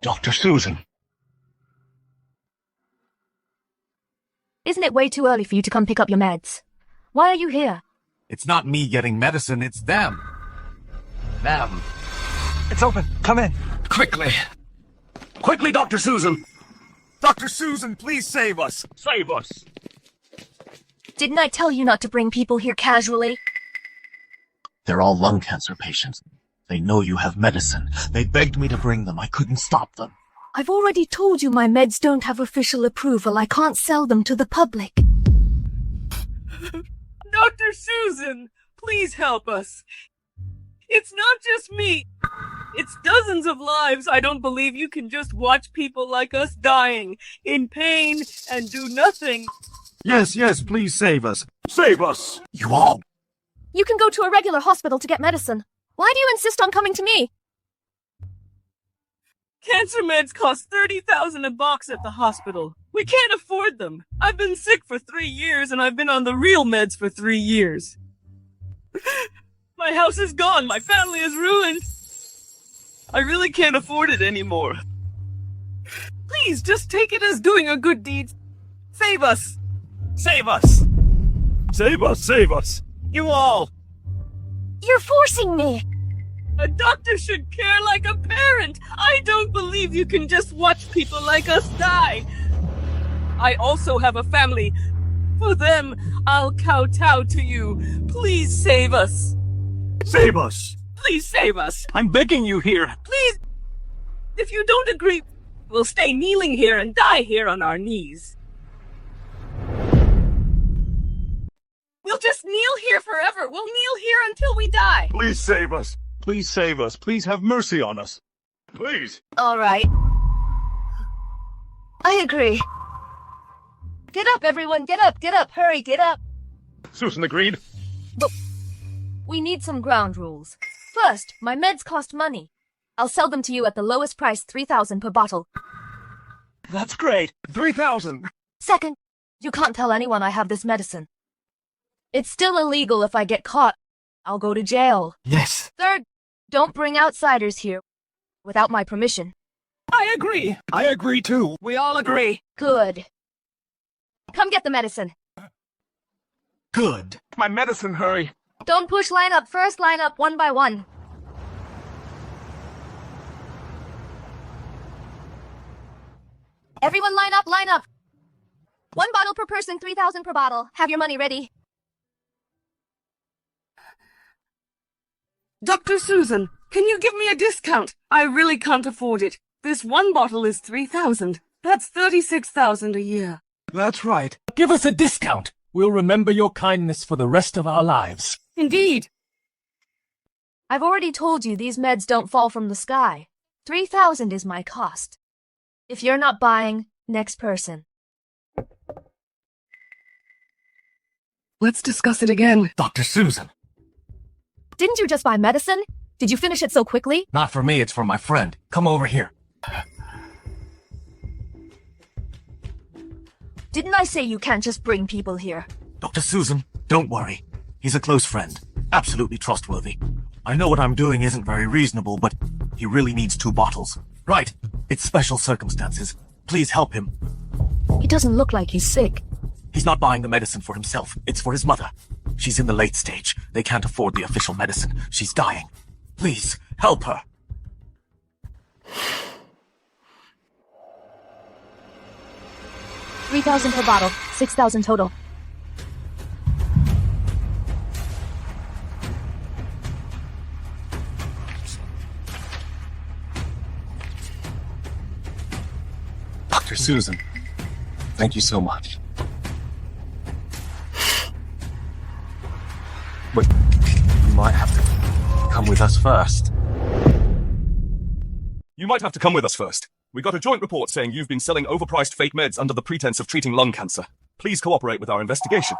Dr. Susan. Isn't it way too early for you to come pick up your meds? Why are you here? It's not me getting medicine, it's them. Them. It's open. Come in. Quickly. Quickly, Dr. Susan. Dr. Susan, please save us. Save us. Didn't I tell you not to bring people here casually? They're all lung cancer patients. They know you have medicine. They begged me to bring them. I couldn't stop them. I've already told you my meds don't have official approval. I can't sell them to the public. Dr. Susan, please help us. It's not just me. It's dozens of lives. I don't believe you can just watch people like us dying, in pain, and do nothing. Yes, please save us. Save us. You all. You can go to a regular hospital to get medicine. Why do you insist on coming to me? Cancer meds cost $30,000 a box at the hospital. We can't afford them. I've been sick for 3 years, and I've been on the real meds for 3 years. My house is gone. My family is ruined. I really can't afford it anymore. Please, just take it as doing a good deed. Save us. Save us. Save us. Save us. You all. You're forcing me! A doctor should care like a parent. I don't believe you can just watch people like us die. I also have a family. For them, I'll kowtow to you. Please save us. Save us. Please save us. I'm begging you here. Please. If you don't agree, we'll stay kneeling here and die here on our knees. We'll just kneel here forever. We'll kneel here until we die. Please save us. Please save us. Please have mercy on us. Please. All right. I agree. Get up, everyone. Get up. Get up. Hurry, get up. Susan agreed. But we need some ground rules. First, my meds cost money. I'll sell them to you at the lowest price, $3,000 per bottle. That's great. 3,000. Second, you can't tell anyone I have this medicine. It's still illegal. If I get caught, I'll go to jail. Yes. Third, don't bring outsiders here without my permission. I agree. I agree too. We all agree. Good. Come get the medicine. Good. My medicine, hurry. Don't push, line up. First, line up one by one. Everyone line up, line up. 1 bottle per person, $3,000 per bottle. Have your money ready. Dr. Susan, can you give me a discount? I really can't afford it. This one bottle is $3,000. That's $36,000 a year. That's right. Give us a discount. We'll remember your kindness for the rest of our lives. Indeed. I've already told you these meds don't fall from the sky. $3,000 is my cost. If you're not buying, next person. Let's discuss it again. Dr. Susan. Didn't you just buy medicine? Did you finish it so quickly? Not for me, it's for my friend. Come over here. Didn't I say you can't just bring people here? Dr. Susan, don't worry. He's a close friend. Absolutely trustworthy. I know what I'm doing isn't very reasonable, but he really needs 2 bottles. Right. It's special circumstances. Please help him. He doesn't look like he's sick. He's not buying the medicine for himself. It's for his mother. She's in the late stage. They can't afford the official medicine. She's dying. Please, help her. $3,000 per bottle, $6,000 total. Dr. Susan, thank you so much. But you might have to come with us first. You might have to come with us first. We got a joint report saying you've been selling overpriced fake meds under the pretense of treating lung cancer. Please cooperate with our investigation.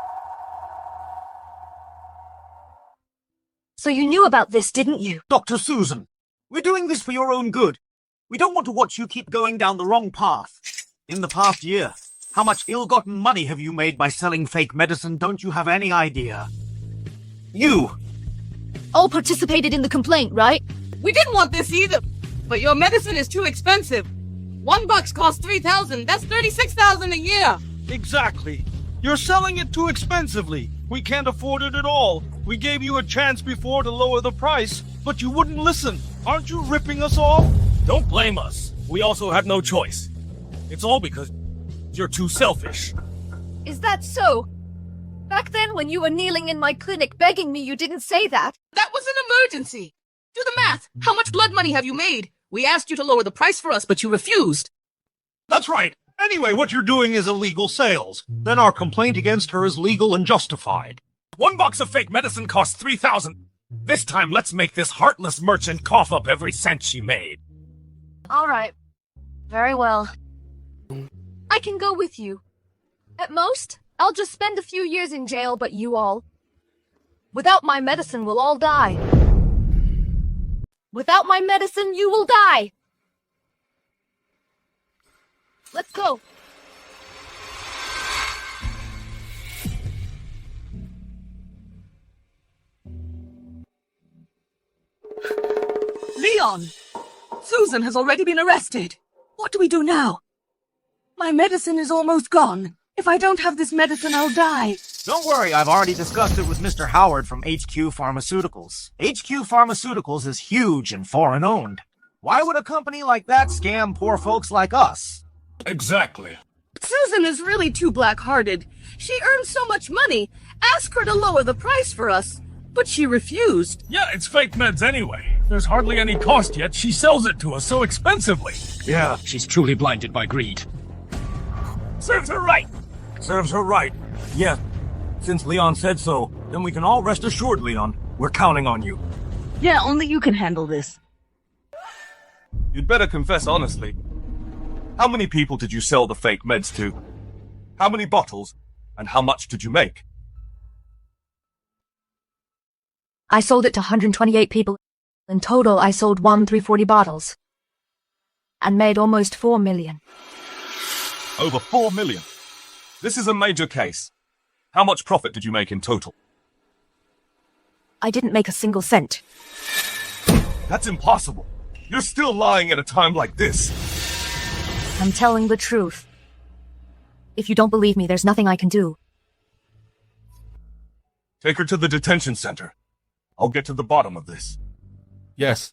So you knew about this, didn't you? Dr. Susan, we're doing this for your own good. We don't want to watch you keep going down the wrong path. In the past year, how much ill-gotten money have you made by selling fake medicine? Don't you have any idea? You! All participated in the complaint, right? We didn't want this either, but your medicine is too expensive. $1 costs $3,000. That's $36,000 a year. Exactly. You're selling it too expensively. We can't afford it at all. We gave you a chance before to lower the price, but you wouldn't listen. Aren't you ripping us off? Don't blame us. We also had no choice. It's all because you're too selfish. Is that so? Back then, when you were kneeling in my clinic begging me, you didn't say that. That was an emergency. Do the math. How much blood money have you made? We asked you to lower the price for us, but you refused. That's right. Anyway, what you're doing is illegal sales. Then our complaint against her is legal and justified. $1 of fake medicine costs $3,000. This time, let's make this heartless merchant cough up every cent she made. All right. Very well. I can go with you. At most, I'll just spend a few years in jail, but you all... Without my medicine, we'll all die. Without my medicine, you will die. Let's go. Leon! Susan has already been arrested. What do we do now? My medicine is almost gone. If I don't have this medicine, I'll die. Don't worry, I've already discussed it with Mr. Howard from HQ Pharmaceuticals. HQ Pharmaceuticals is huge and foreign-owned. Why would a company like that scam poor folks like us? Exactly. Susan is really too black-hearted. She earns so much money. Ask her to lower the price for us. But she refused. Yeah, it's fake meds anyway. There's hardly any cost yet. She sells it to us so expensively. Yeah, she's truly blinded by greed. Serves her right. Serves her right. Yeah. Since Leon said so, then we can all rest assured, Leon. We're counting on you. Yeah, only you can handle this. You'd better confess honestly. How many people did you sell the fake meds to? How many bottles? And how much did you make? I sold it to 128 people. In total, I sold 340 bottles. And made almost 4 million. Over 4 million. This is a major case. How much profit did you make in total? I didn't make a single cent. That's impossible. You're still lying at a time like this. I'm telling the truth. If you don't believe me, there's nothing I can do. Take her to the detention center. I'll get to the bottom of this. Yes.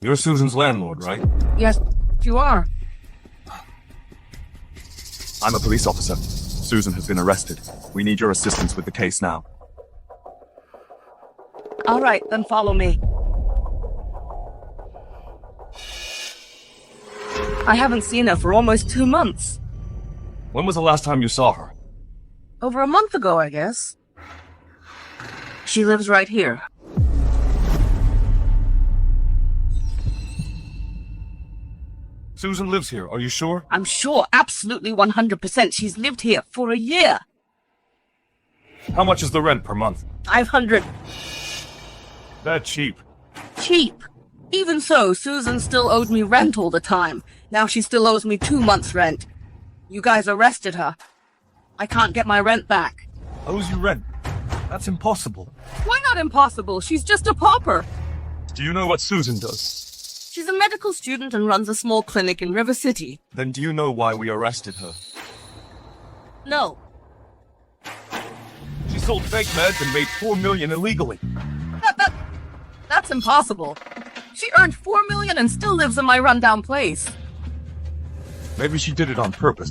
You're Susan's landlord, right? Yes, you are. I'm a police officer. Susan has been arrested. We need your assistance with the case now. All right, then follow me. I haven't seen her for almost 2 months. When was the last time you saw her? Over a month ago, I guess. She lives right here. Susan lives here, are you sure? I'm sure, absolutely 100%. She's lived here for a year. How much is the rent per month? 500. That cheap. Cheap. Even so, Susan still owed me rent all the time. Now she still owes me 2 months' rent. You guys arrested her. I can't get my rent back. Owes you rent? That's impossible. Why not impossible? She's just a pauper. Do you know what Susan does? She's a medical student and runs a small clinic in River City. Then do you know why we arrested her? No. She sold fake meds and made 4 million illegally. That's impossible. She earned 4 million and still lives in my rundown place. Maybe she did it on purpose.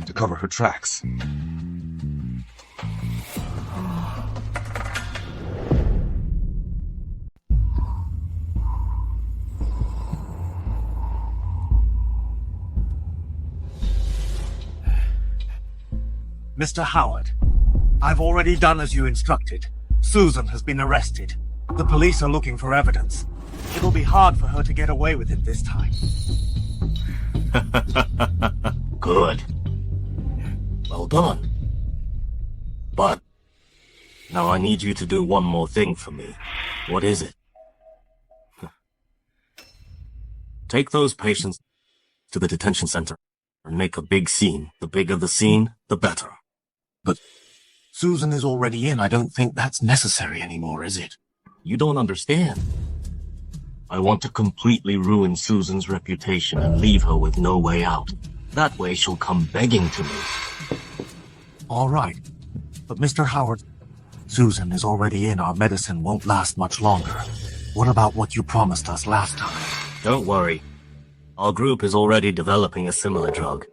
To cover her tracks. Mr. Howard, I've already done as you instructed. Susan has been arrested. The police are looking for evidence. It'll be hard for her to get away with it this time. Good. Well done. But now I need you to do one more thing for me. What is it? Take those patients to the detention center and make a big scene. The bigger the scene, the better. But Susan is already in. I don't think that's necessary anymore, is it? You don't understand. I want to completely ruin Susan's reputation and leave her with no way out. That way she'll come begging to me. All right. But Mr. Howard, Susan is already in. Our medicine won't last much longer. What about what you promised us last time? Don't worry. Our group is already developing a similar drug.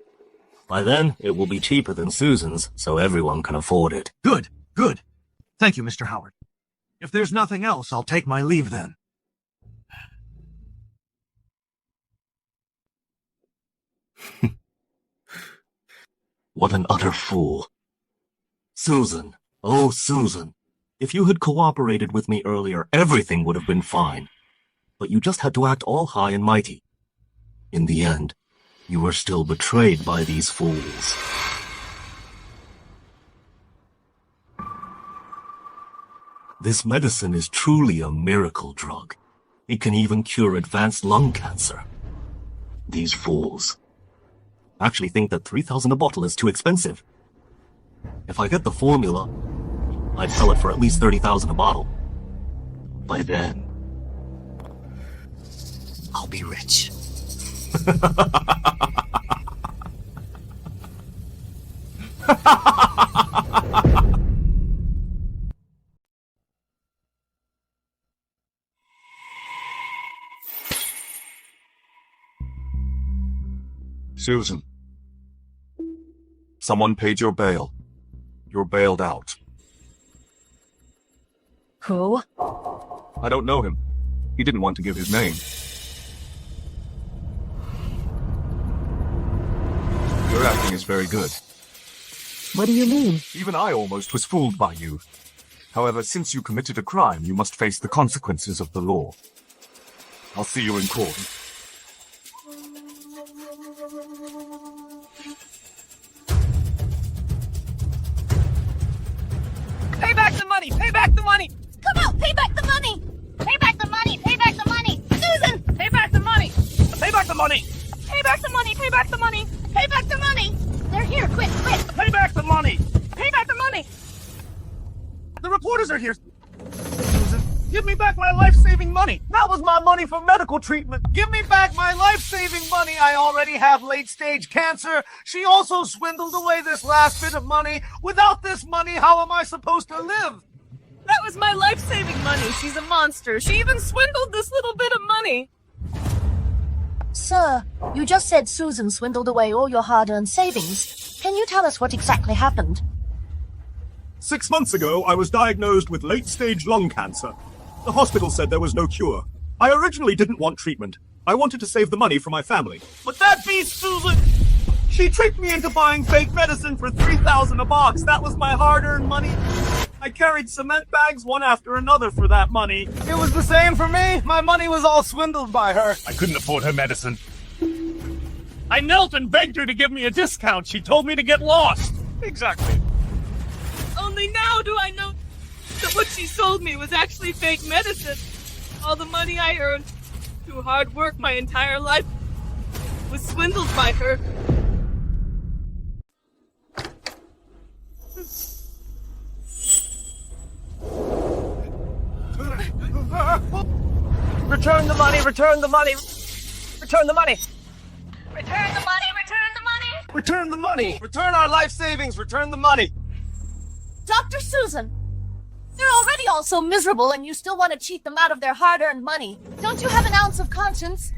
By then, it will be cheaper than Susan's, so everyone can afford it. Good, good. Thank you, Mr. Howard. If there's nothing else, I'll take my leave then. What an utter fool. Susan, oh Susan, if you had cooperated with me earlier, everything would have been fine. But you just had to act all high and mighty. In the end, you were still betrayed by these fools. This medicine is truly a miracle drug. It can even cure advanced lung cancer. These fools actually think that $3,000 a bottle is too expensive. If I get the formula, I'd sell it for at least $30,000 a bottle. By then, I'll be rich. Susan. Someone paid your bail. You're bailed out. Who? I don't know him. He didn't want to give his name. Your acting is very good. What do you mean? Even I almost was fooled by you. However, since you committed a crime, you must face the consequences of the law. I'll see you in court. Pay back the money! Pay back the money! Come out! Pay back the money! Pay back the money! Pay back the money! Susan! Pay back the money! Pay back the money! Pay back the money! Pay back the money! Pay back the money! They're here! Quick! Quick! Pay back the money! Pay back the money! The reporters are here. Susan, give me back my life-saving money. That was my money for medical treatment. Give me back my life-saving money. I already have late-stage cancer. She also swindled away this last bit of money. Without this money, how am I supposed to live? That was my life-saving money. She's a monster. She even swindled this little bit of money. Sir, you just said Susan swindled away all your hard-earned savings. Can you tell us what exactly happened? 6 months ago, I was diagnosed with late-stage lung cancer. The hospital said there was no cure. I originally didn't want treatment. I wanted to save the money for my family. But that beats Susan. She tricked me into buying fake medicine for $3,000 a box. That was my hard-earned money. I carried cement bags one after another for that money. It was the same for me. My money was all swindled by her. I couldn't afford her medicine. I knelt and begged her to give me a discount. She told me to get lost. Exactly. Only now do I know that what she sold me was actually fake medicine. All the money I earned through hard work my entire life was swindled by her. Return the money, return the money. Return the money. Return the money! Return the money! Return the money. Return our life savings. Return the money. Dr. Susan! They're already all so miserable and you still want to cheat them out of their hard-earned money. Don't you have an ounce of conscience?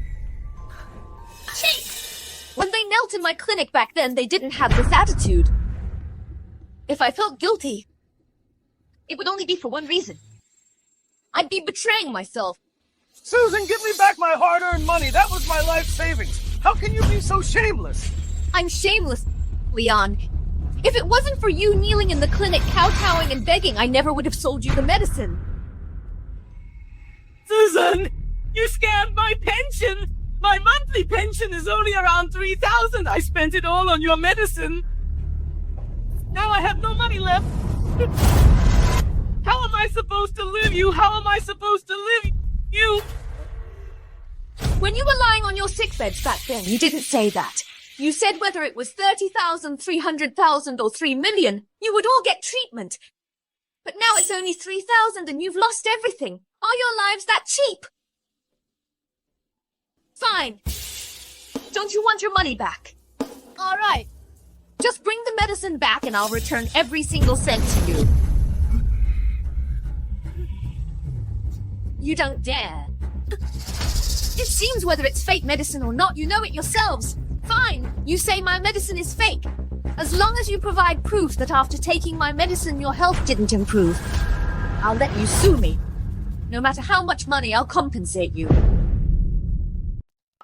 Cheat! When they knelt in my clinic back then, they didn't have this attitude. If I felt guilty, it would only be for one reason. I'd be betraying myself. Susan, give me back my hard-earned money. That was my life savings. How can you be so shameless? I'm shameless, Leon. If it wasn't for you kneeling in the clinic, kowtowing and begging, I never would have sold you the medicine. Susan, you scammed my pension. My monthly pension is only around $3,000. I spent it all on your medicine. Now I have no money left. How am I supposed to live you? How am I supposed to live you? When you were lying on your sickbeds back then, you didn't say that. You said whether it was 30,000, 300,000, or 3 million, you would all get treatment. But now it's only 3,000 and you've lost everything. Are your lives that cheap? Fine. Don't you want your money back? All right. Just bring the medicine back and I'll return every single cent to you. You don't dare. It seems whether it's fake medicine or not, you know it yourselves. Fine, you say my medicine is fake. As long as you provide proof that after taking my medicine your health didn't improve, I'll let you sue me. No matter how much money, I'll compensate you.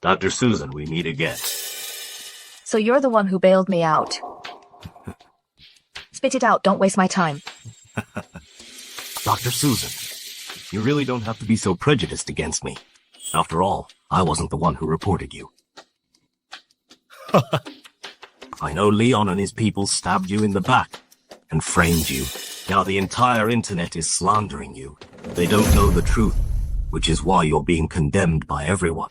Dr. Susan, we meet again. So you're the one who bailed me out. Spit it out, don't waste my time. Dr. Susan, you really don't have to be so prejudiced against me. After all, I wasn't the one who reported you. I know Leon and his people stabbed you in the back and framed you. Now the entire internet is slandering you. They don't know the truth, which is why you're being condemned by everyone.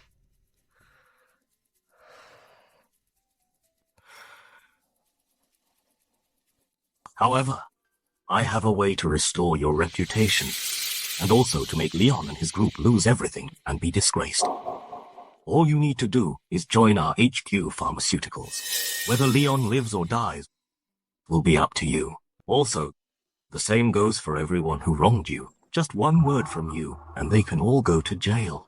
However, I have a way to restore your reputation, and also to make Leon and his group lose everything and be disgraced. All you need to do is join our HQ Pharmaceuticals. Whether Leon lives or dies will be up to you. Also, the same goes for everyone who wronged you. Just one word from you, and they can all go to jail.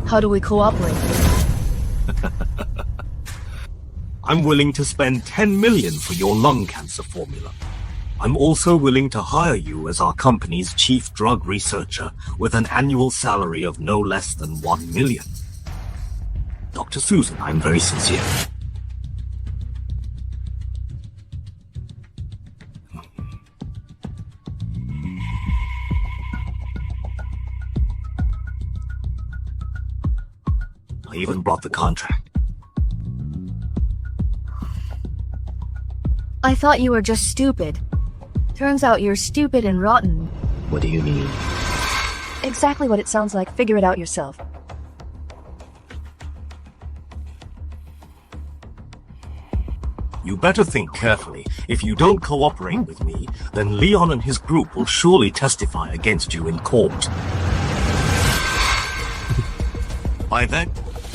How do we cooperate? I'm willing to spend 10 million for your lung cancer formula. I'm also willing to hire you as our company's chief drug researcher with an annual salary of no less than 1 million. Dr. Susan, I'm very sincere. I even brought the contract. I thought you were just stupid. Turns out you're stupid and rotten. What do you mean? Exactly what it sounds like. Figure it out yourself. You better think carefully. If you don't cooperate with me, then Leon and his group will surely testify against you in court. By then,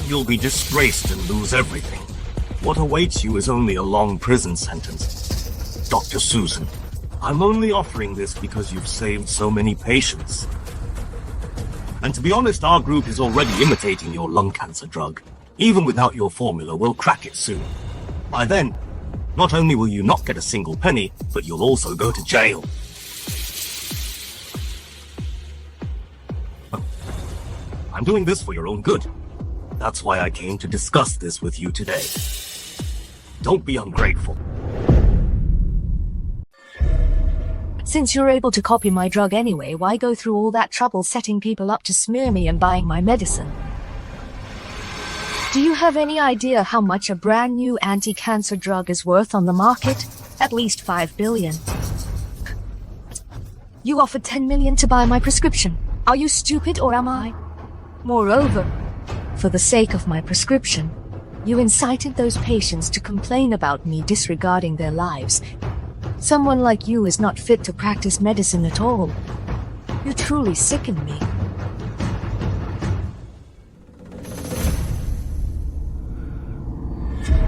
you'll be disgraced and lose everything. What awaits you is only a long prison sentence. Dr. Susan, I'm only offering this because you've saved so many patients. And to be honest, our group is already imitating your lung cancer drug. Even without your formula, we'll crack it soon. By then, not only will you not get a single penny, but you'll also go to jail. I'm doing this for your own good. That's why I came to discuss this with you today. Don't be ungrateful. Since you're able to copy my drug anyway, why go through all that trouble setting people up to smear me and buying my medicine? Do you have any idea how much a brand new anti-cancer drug is worth on the market? At least 5 billion. You offered 10 million to buy my prescription. Are you stupid or am I? Moreover, for the sake of my prescription, you incited those patients to complain about me disregarding their lives. Someone like you is not fit to practice medicine at all. You truly sicken me.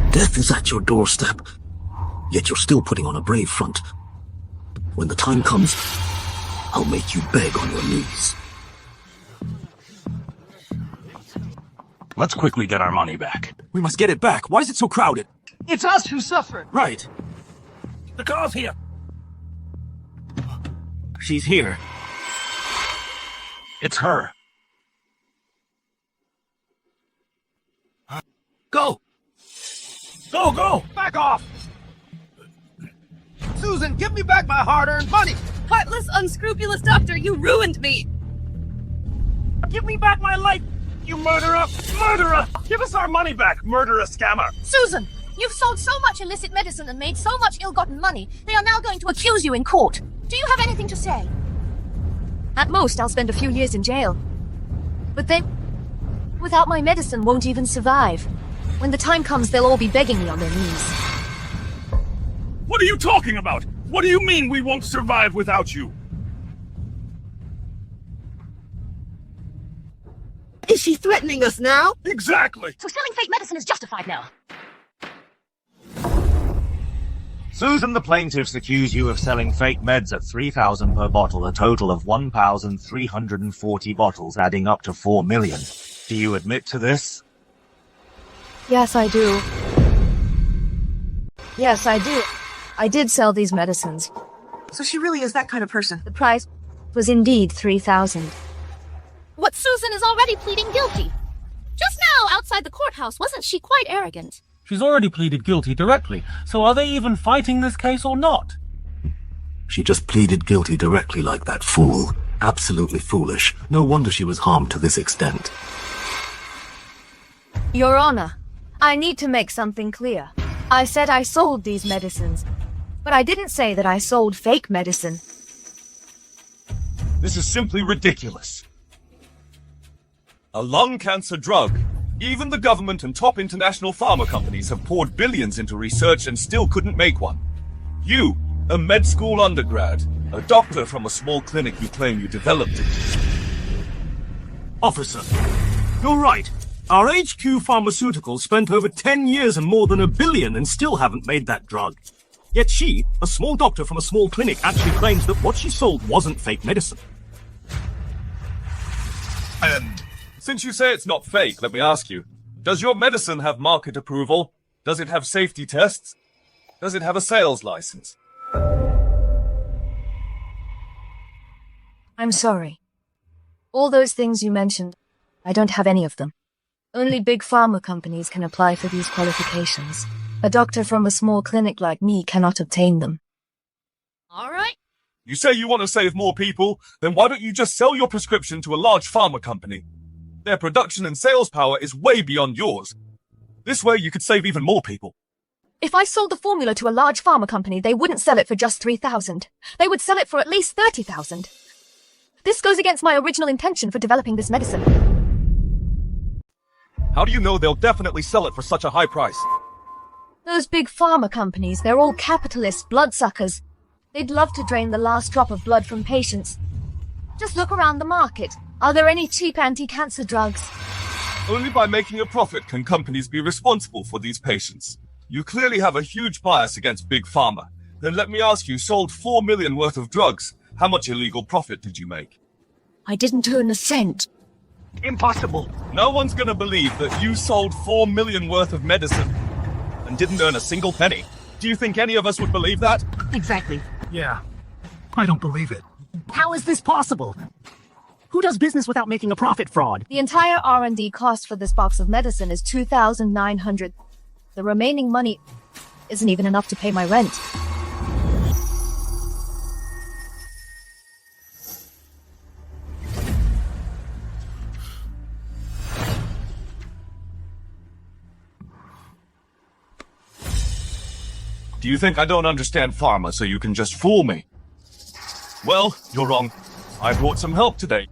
Death is at your doorstep, yet you're still putting on a brave front. When the time comes, I'll make you beg on your knees. Let's quickly get our money back. We must get it back. Why is it so crowded? It's us who suffered. Right. The car's here. She's here. It's her. Go! Go, go! Back off! Susan, give me back my hard-earned money! Heartless, unscrupulous doctor, you ruined me! Give me back my life, you murderer! Murderer! Give us our money back, murderer scammer! Susan, you've sold so much illicit medicine and made so much ill-gotten money, they are now going to accuse you in court. Do you have anything to say? At most, I'll spend a few years in jail. But then, without my medicine, won't even survive. When the time comes, they'll all be begging me on their knees. What are you talking about? What do you mean we won't survive without you? Is she threatening us now? Exactly! So selling fake medicine is justified now. Susan, the plaintiffs accuse you of selling fake meds at $3,000 per bottle, a total of 1,340 bottles, adding up to $4 million. Do you admit to this? Yes, I do. Yes, I do. I did sell these medicines. So she really is that kind of person. The price was indeed $3,000. What, Susan is already pleading guilty? Just now, outside the courthouse, wasn't she quite arrogant? She's already pleaded guilty directly, so are they even fighting this case or not? She just pleaded guilty directly like that fool. Absolutely foolish. No wonder she was harmed to this extent. Your Honor, I need to make something clear. I said I sold these medicines, but I didn't say that I sold fake medicine. This is simply ridiculous. A lung cancer drug. Even the government and top international pharma companies have poured billions into research and still couldn't make one. You, a med school undergrad, a doctor from a small clinic, you claim you developed it. Officer, you're right. Our HQ Pharmaceuticals spent over 10 years and more than $1 billion and still haven't made that drug. Yet she, a small doctor from a small clinic, actually claims that what she sold wasn't fake medicine. And since you say it's not fake, let me ask you, does your medicine have market approval? Does it have safety tests? Does it have a sales license? I'm sorry. All those things you mentioned, I don't have any of them. Only big pharma companies can apply for these qualifications. A doctor from a small clinic like me cannot obtain them. All right. You say you want to save more people, then why don't you just sell your prescription to a large pharma company? Their production and sales power is way beyond yours. This way you could save even more people. If I sold the formula to a large pharma company, they wouldn't sell it for just $3,000. They would sell it for at least $30,000. This goes against my original intention for developing this medicine. How do you know they'll definitely sell it for such a high price? Those big pharma companies, they're all capitalist bloodsuckers. They'd love to drain the last drop of blood from patients. Just look around the market. Are there any cheap anti-cancer drugs? Only by making a profit can companies be responsible for these patients. You clearly have a huge bias against big pharma. Then let me ask you, sold $4 million worth of drugs. How much illegal profit did you make? I didn't earn a cent. Impossible. No one's gonna believe that you sold $4 million worth of medicine and didn't earn a single penny. Do you think any of us would believe that? Exactly. Yeah. I don't believe it. How is this possible? Who does business without making a profit? Fraud. The entire R&D cost for this box of medicine is $2,900. The remaining money isn't even enough to pay my rent. Do you think I don't understand pharma so you can just fool me? Well, you're wrong. I brought some help today,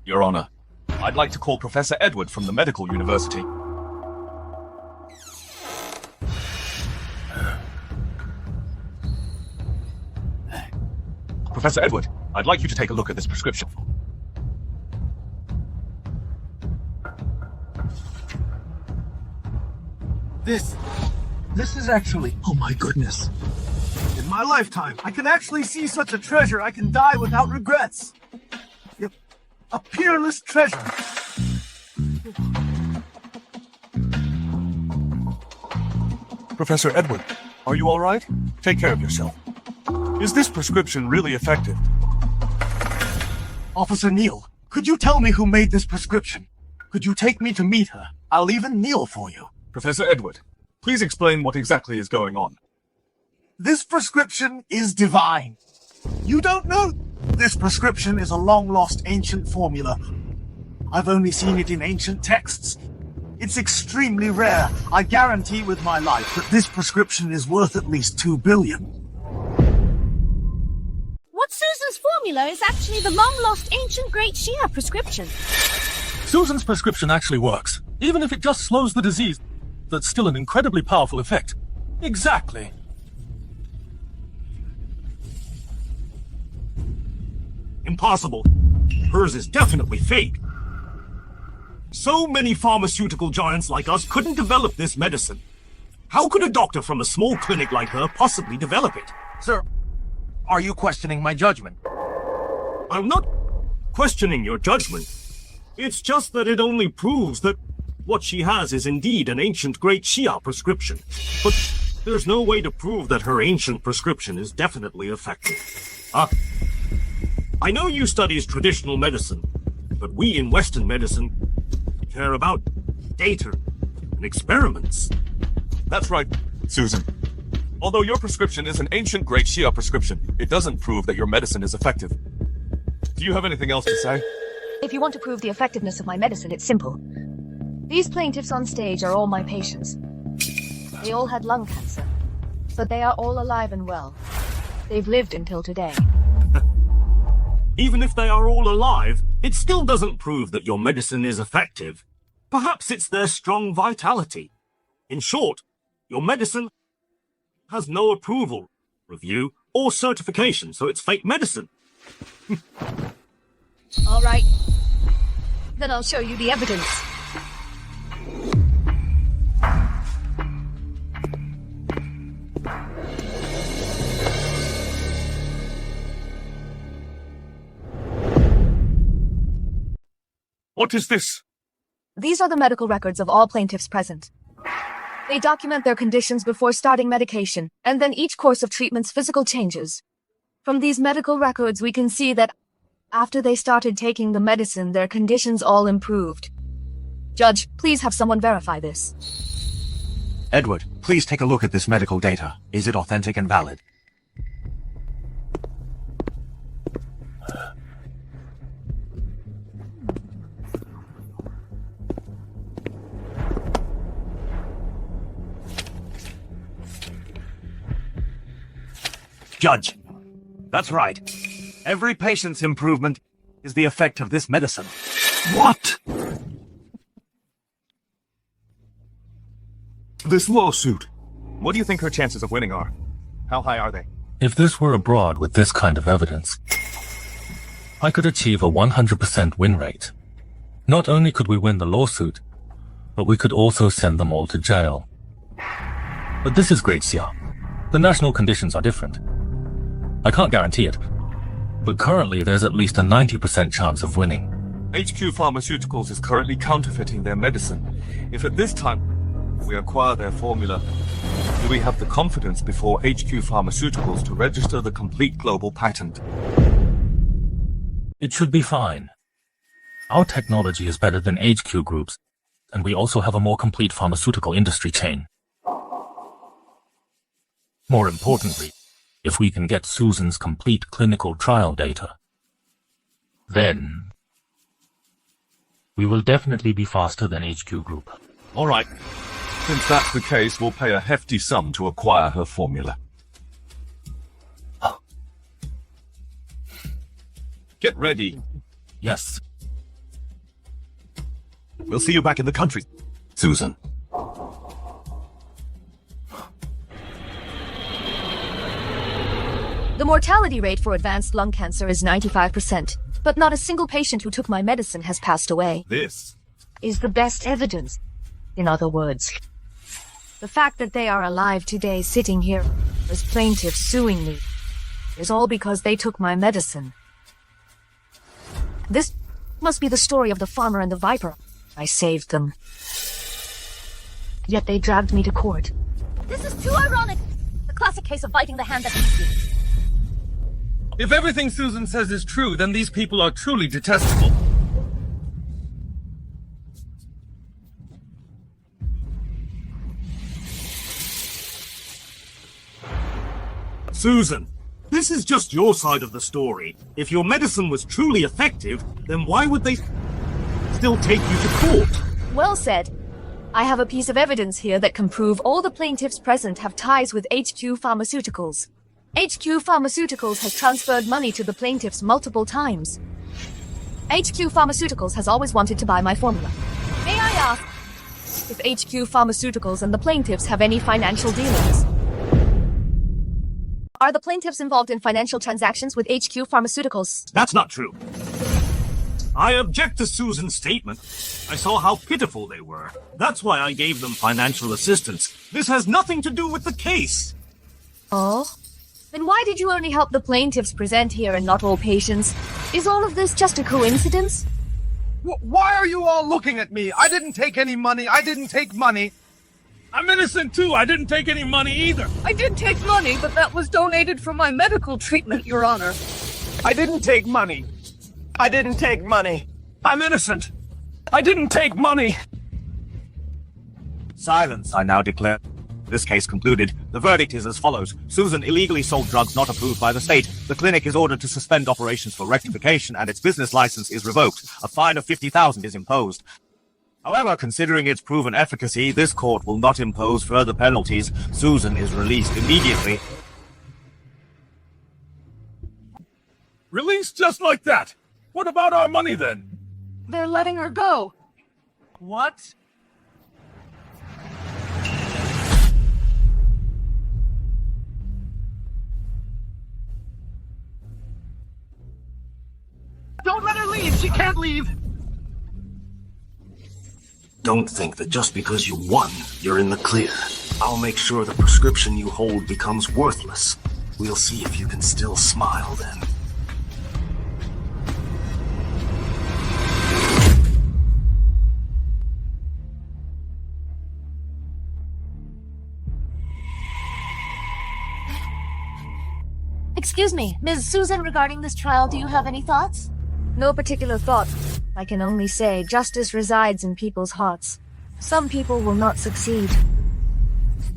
Your Honor. I'd like to call Professor Edward from the medical university. Professor Edward, I'd like you to take a look at this prescription. This is actually... Oh my goodness. In my lifetime, I can actually see such a treasure. I can die without regrets. Yep. A peerless treasure. Professor Edward, are you all right? Take care of yourself. Is this prescription really effective? Officer Neal, could you tell me who made this prescription? Could you take me to meet her? I'll even kneel for you. Professor Edward, please explain what exactly is going on. This prescription is divine. You don't know? This prescription is a long-lost ancient formula. I've only seen it in ancient texts. It's extremely rare. I guarantee with my life that this prescription is worth at least $2 billion. What But Susan's formula is actually the long-lost ancient great Shia prescription. Susan's prescription actually works. Even if it just slows the disease, that's still an incredibly powerful effect. Exactly. Impossible. Hers is definitely fake. So many pharmaceutical giants like us couldn't develop this medicine. How could a doctor from a small clinic like her possibly develop it? Sir, are you questioning my judgment? I'm not questioning your judgment. It's just that it only proves that what she has is indeed an ancient great Shia prescription. But there's no way to prove that her ancient prescription is definitely effective. I know you studies traditional medicine, but we in Western medicine care about data and experiments. That's right, Susan. Although your prescription is an ancient great Shia prescription, it doesn't prove that your medicine is effective. Do you have anything else to say? If you want to prove the effectiveness of my medicine, it's simple. These plaintiffs on stage are all my patients. They all had lung cancer, but they are all alive and well. They've lived until today. Even if they are all alive, it still doesn't prove that your medicine is effective. Perhaps it's their strong vitality. In short, your medicine has no approval, review, or certification, so it's fake medicine. All right. Then I'll show you the evidence. What is this? These are the medical records of all plaintiffs present. They document their conditions before starting medication, and then each course of treatment's physical changes. From these medical records, we can see that after they started taking the medicine, their conditions all improved. Judge, please have someone verify this. Edward, please take a look at this medical data. Is it authentic and valid? Judge, that's right. Every patient's improvement is the effect of this medicine. What? This lawsuit. What do you think her chances of winning are? How high are they? If this were abroad with this kind of evidence, I could achieve a 100% win rate. Not only could we win the lawsuit, but we could also send them all to jail. But this is Great Xia. The national conditions are different. I can't guarantee it, but currently there's at least a 90% chance of winning. HQ Pharmaceuticals is currently counterfeiting their medicine. If at this time we acquire their formula, do we have the confidence before HQ Pharmaceuticals to register the complete global patent? It should be fine. Our technology is better than HQ Group's, and we also have a more complete pharmaceutical industry chain. More importantly, if we can get Susan's complete clinical trial data, then we will definitely be faster than HQ Group. All right. Since that's the case, we'll pay a hefty sum to acquire her formula. Get ready. Yes. We'll see you back in the country, Susan. The mortality rate for advanced lung cancer is 95%, but not a single patient who took my medicine has passed away. This Is the best evidence. In other words, the fact that they are alive today sitting here as plaintiffs suing me is all because they took my medicine. This must be the story of the farmer and the viper. I saved them. Yet they dragged me to court. This is too ironic. The classic case of biting the hand that feeds you. If everything Susan says is true, then these people are truly detestable. Susan, this is just your side of the story. If your medicine was truly effective, then why would they still take you to court? Well said. I have a piece of evidence here that can prove all the plaintiffs present have ties with HQ Pharmaceuticals. HQ Pharmaceuticals has transferred money to the plaintiffs multiple times. HQ Pharmaceuticals has always wanted to buy my formula. May I ask if HQ Pharmaceuticals and the plaintiffs have any financial dealings? Are the plaintiffs involved in financial transactions with HQ Pharmaceuticals? That's not true. I object to Susan's statement. I saw how pitiful they were. That's why I gave them financial assistance. This has nothing to do with the case. Oh? Then why did you only help the plaintiffs present here and not all patients? Is all of this just a coincidence? Why are you all looking at me? I didn't take any money. I didn't take money. I'm innocent too. I didn't take any money either. I did take money, but that was donated for my medical treatment, Your Honor. I didn't take money. I didn't take money. I'm innocent. I didn't take money. Silence, I now declare. This case concluded. The verdict is as follows. Susan illegally sold drugs not approved by the state. The clinic is ordered to suspend operations for rectification and its business license is revoked. A fine of $50,000 is imposed. However, considering its proven efficacy, this court will not impose further penalties. Susan is released immediately. Released just like that. What about our money then? They're letting her go. What? Don't let her leave. She can't leave. Don't think that just because you won, you're in the clear. I'll make sure the prescription you hold becomes worthless. We'll see if you can still smile then. Excuse me, Ms. Susan, regarding this trial, do you have any thoughts? No particular thought. I can only say justice resides in people's hearts. Some people will not succeed.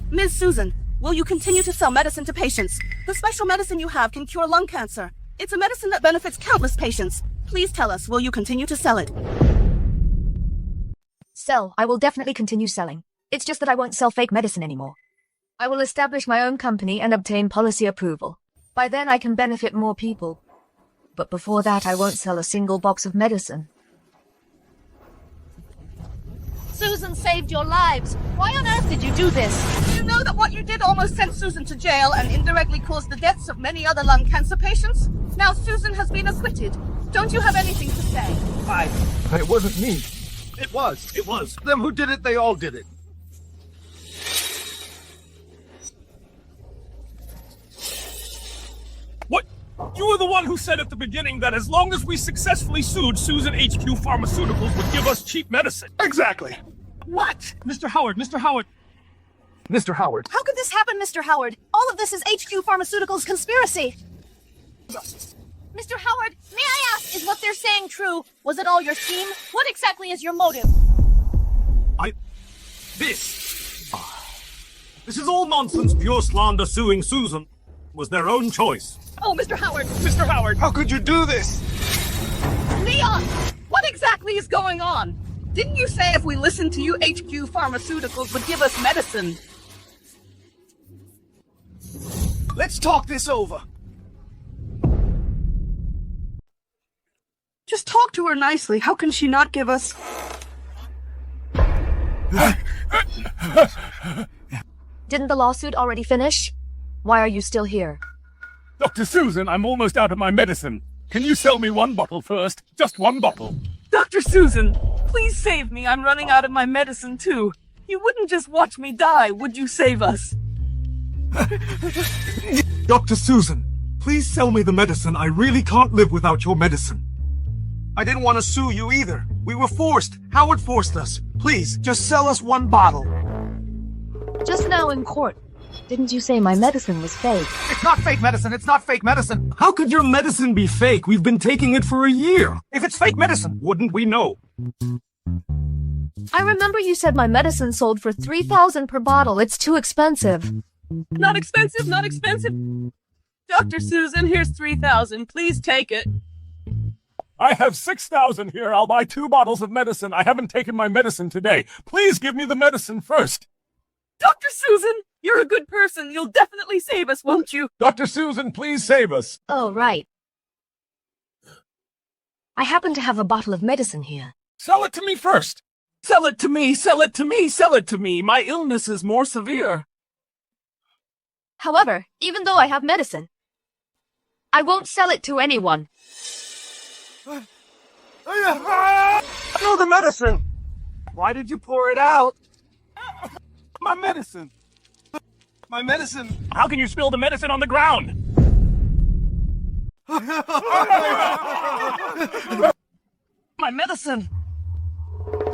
Ms. Susan, will you continue to sell medicine to patients? The special medicine you have can cure lung cancer. It's a medicine that benefits countless patients. Please tell us, will you continue to sell it? Sell. I will definitely continue selling. It's just that I won't sell fake medicine anymore. I will establish my own company and obtain policy approval. By then I can benefit more people. But before that, I won't sell a single box of medicine. Susan saved your lives. Why on earth did you do this? You know that what you did almost sent Susan to jail and indirectly caused the deaths of many other lung cancer patients? Now Susan has been acquitted. Don't you have anything to say? It wasn't me. It was. It was. Them who did it, they all did it. What? You were the one who said at the beginning that as long as we successfully sued, Susan HQ Pharmaceuticals would give us cheap medicine. Exactly. What? Mr. Howard, Mr. Howard. Mr. Howard. How could this happen, Mr. Howard? All of this is HQ Pharmaceuticals' conspiracy. Mr. Howard, may I ask, is what they're saying true? Was it all your scheme? What exactly is your motive? This is all nonsense, pure slander. Suing Susan was their own choice. Oh, Mr. Howard! Mr. Howard. How could you do this? Leon! What exactly is going on? Didn't you say if we listened to you, HQ Pharmaceuticals would give us medicine? Let's talk this over. Just talk to her nicely. How can she not give us... Didn't the lawsuit already finish? Why are you still here? Dr. Susan, I'm almost out of my medicine. Can you sell me one bottle first? Just one bottle. Dr. Susan, please save me. I'm running out of my medicine, too. You wouldn't just watch me die, would you save us? Dr. Susan, please sell me the medicine. I really can't live without your medicine. I didn't want to sue you either. We were forced. Howard forced us. Please, just sell us one bottle. Just now in court, didn't you say my medicine was fake? It's not fake medicine. It's not fake medicine. How could your medicine be fake? We've been taking it for a year. If it's fake medicine, Wouldn't we know? I remember you said my medicine sold for $3,000 per bottle. It's too expensive. Not expensive, not expensive. Dr. Susan, here's $3,000. Please take it. I have 6,000 here. I'll buy 2 bottles of medicine. I haven't taken my medicine today. Please give me the medicine first. Dr. Susan, You're a good person. You'll definitely save us, won't you? Dr. Susan, please save us. Oh, right. I happen to have a bottle of medicine here. Sell it to me first. Sell it to me, sell it to me, sell it to me. My illness is more severe. However, even though I have medicine, I won't sell it to anyone. Throw the medicine. Why did you pour it out? My medicine. My medicine. How can you spill the medicine on the ground? My medicine.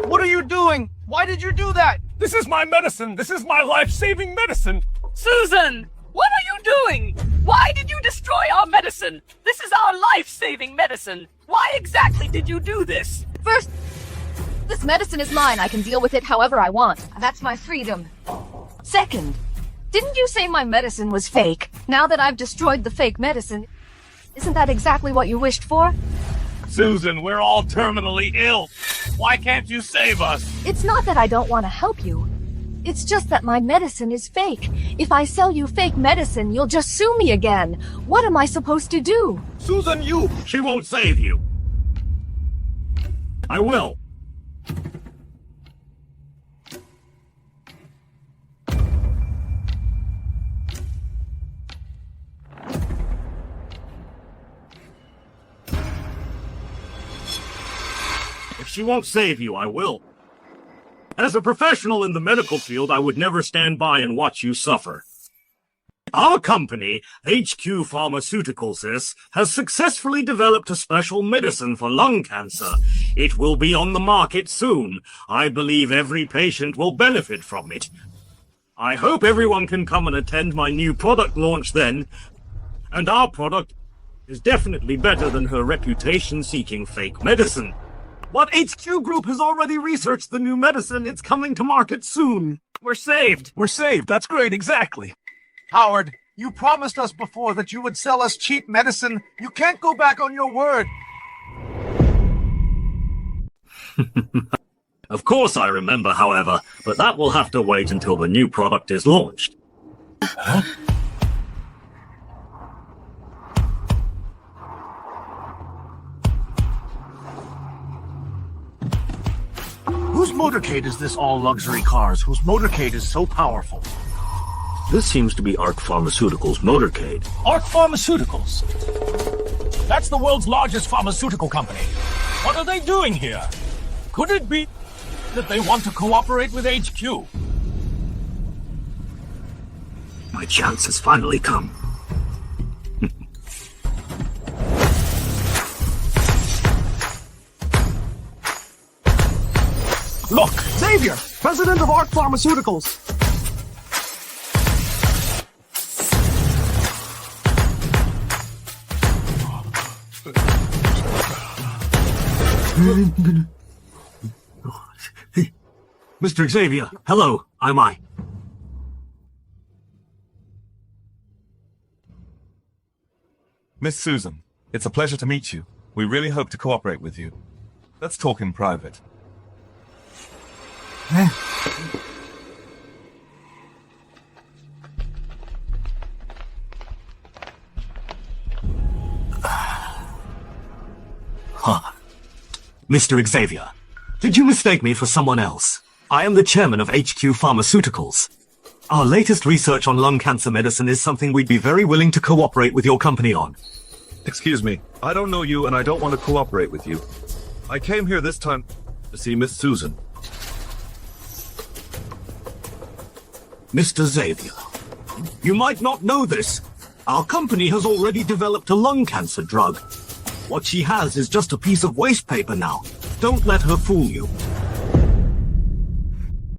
What are you doing? Why did you do that? This is my medicine. This is my life-saving medicine. Susan, what are you doing? Why did you destroy our medicine? This is our life-saving medicine. Why exactly did you do this? First, this medicine is mine. I can deal with it however I want. That's my freedom. Second, didn't you say my medicine was fake? Now that I've destroyed the fake medicine, isn't that exactly what you wished for? Susan, we're all terminally ill. Why can't you save us? It's not that I don't want to help you. It's just that my medicine is fake. If I sell you fake medicine, you'll just sue me again. What am I supposed to do? Susan, you. She won't save you. I will. If she won't save you, I will. As a professional in the medical field, I would never stand by and watch you suffer. Our company, HQ Pharmaceuticals, has successfully developed a special medicine for lung cancer. It will be on the market soon. I believe every patient will benefit from it. I hope everyone can come and attend my new product launch then. And our product is definitely better than her reputation-seeking fake medicine. But HQ Group has already researched the new medicine. It's coming to market soon. We're saved. We're saved. That's great. Exactly. Howard, you promised us before that you would sell us cheap medicine. You can't go back on your word. Of course I remember, however, but that will have to wait until the new product is launched. Whose motorcade is this all-luxury cars? Whose motorcade is so powerful? This seems to be Ark Pharmaceuticals' motorcade. Ark Pharmaceuticals. That's the world's largest pharmaceutical company. What are they doing here? Could it be that they want to cooperate with HQ? My chance has finally come. Look, Xavier, president of Ark Pharmaceuticals. Mr. Xavier, hello, I'm I. Miss Susan, it's a pleasure to meet you. We really hope to cooperate with you. Let's talk in private. Mr. Xavier, did you mistake me for someone else? I am the chairman of HQ Pharmaceuticals. Our latest research on lung cancer medicine is something we'd be very willing to cooperate with your company on. Excuse me, I don't know you and I don't want to cooperate with you. I came here this time to see Miss Susan. Mr. Xavier, you might not know this. Our company has already developed a lung cancer drug. What she has is just a piece of waste paper now. Don't let her fool you.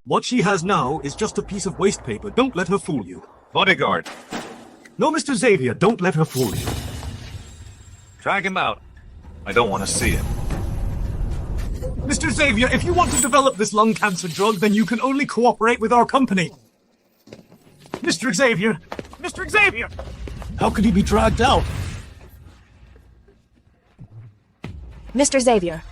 What she has now is just a piece of waste paper. Don't let her fool you. Bodyguard, No, Mr. Xavier, don't let her fool you. drag him out. I don't want to see him. Mr. Xavier, if you want to develop this lung cancer drug, then you can only cooperate with our company. Mr. Xavier! Mr. Xavier! How could he be dragged out? Mr. Xavier.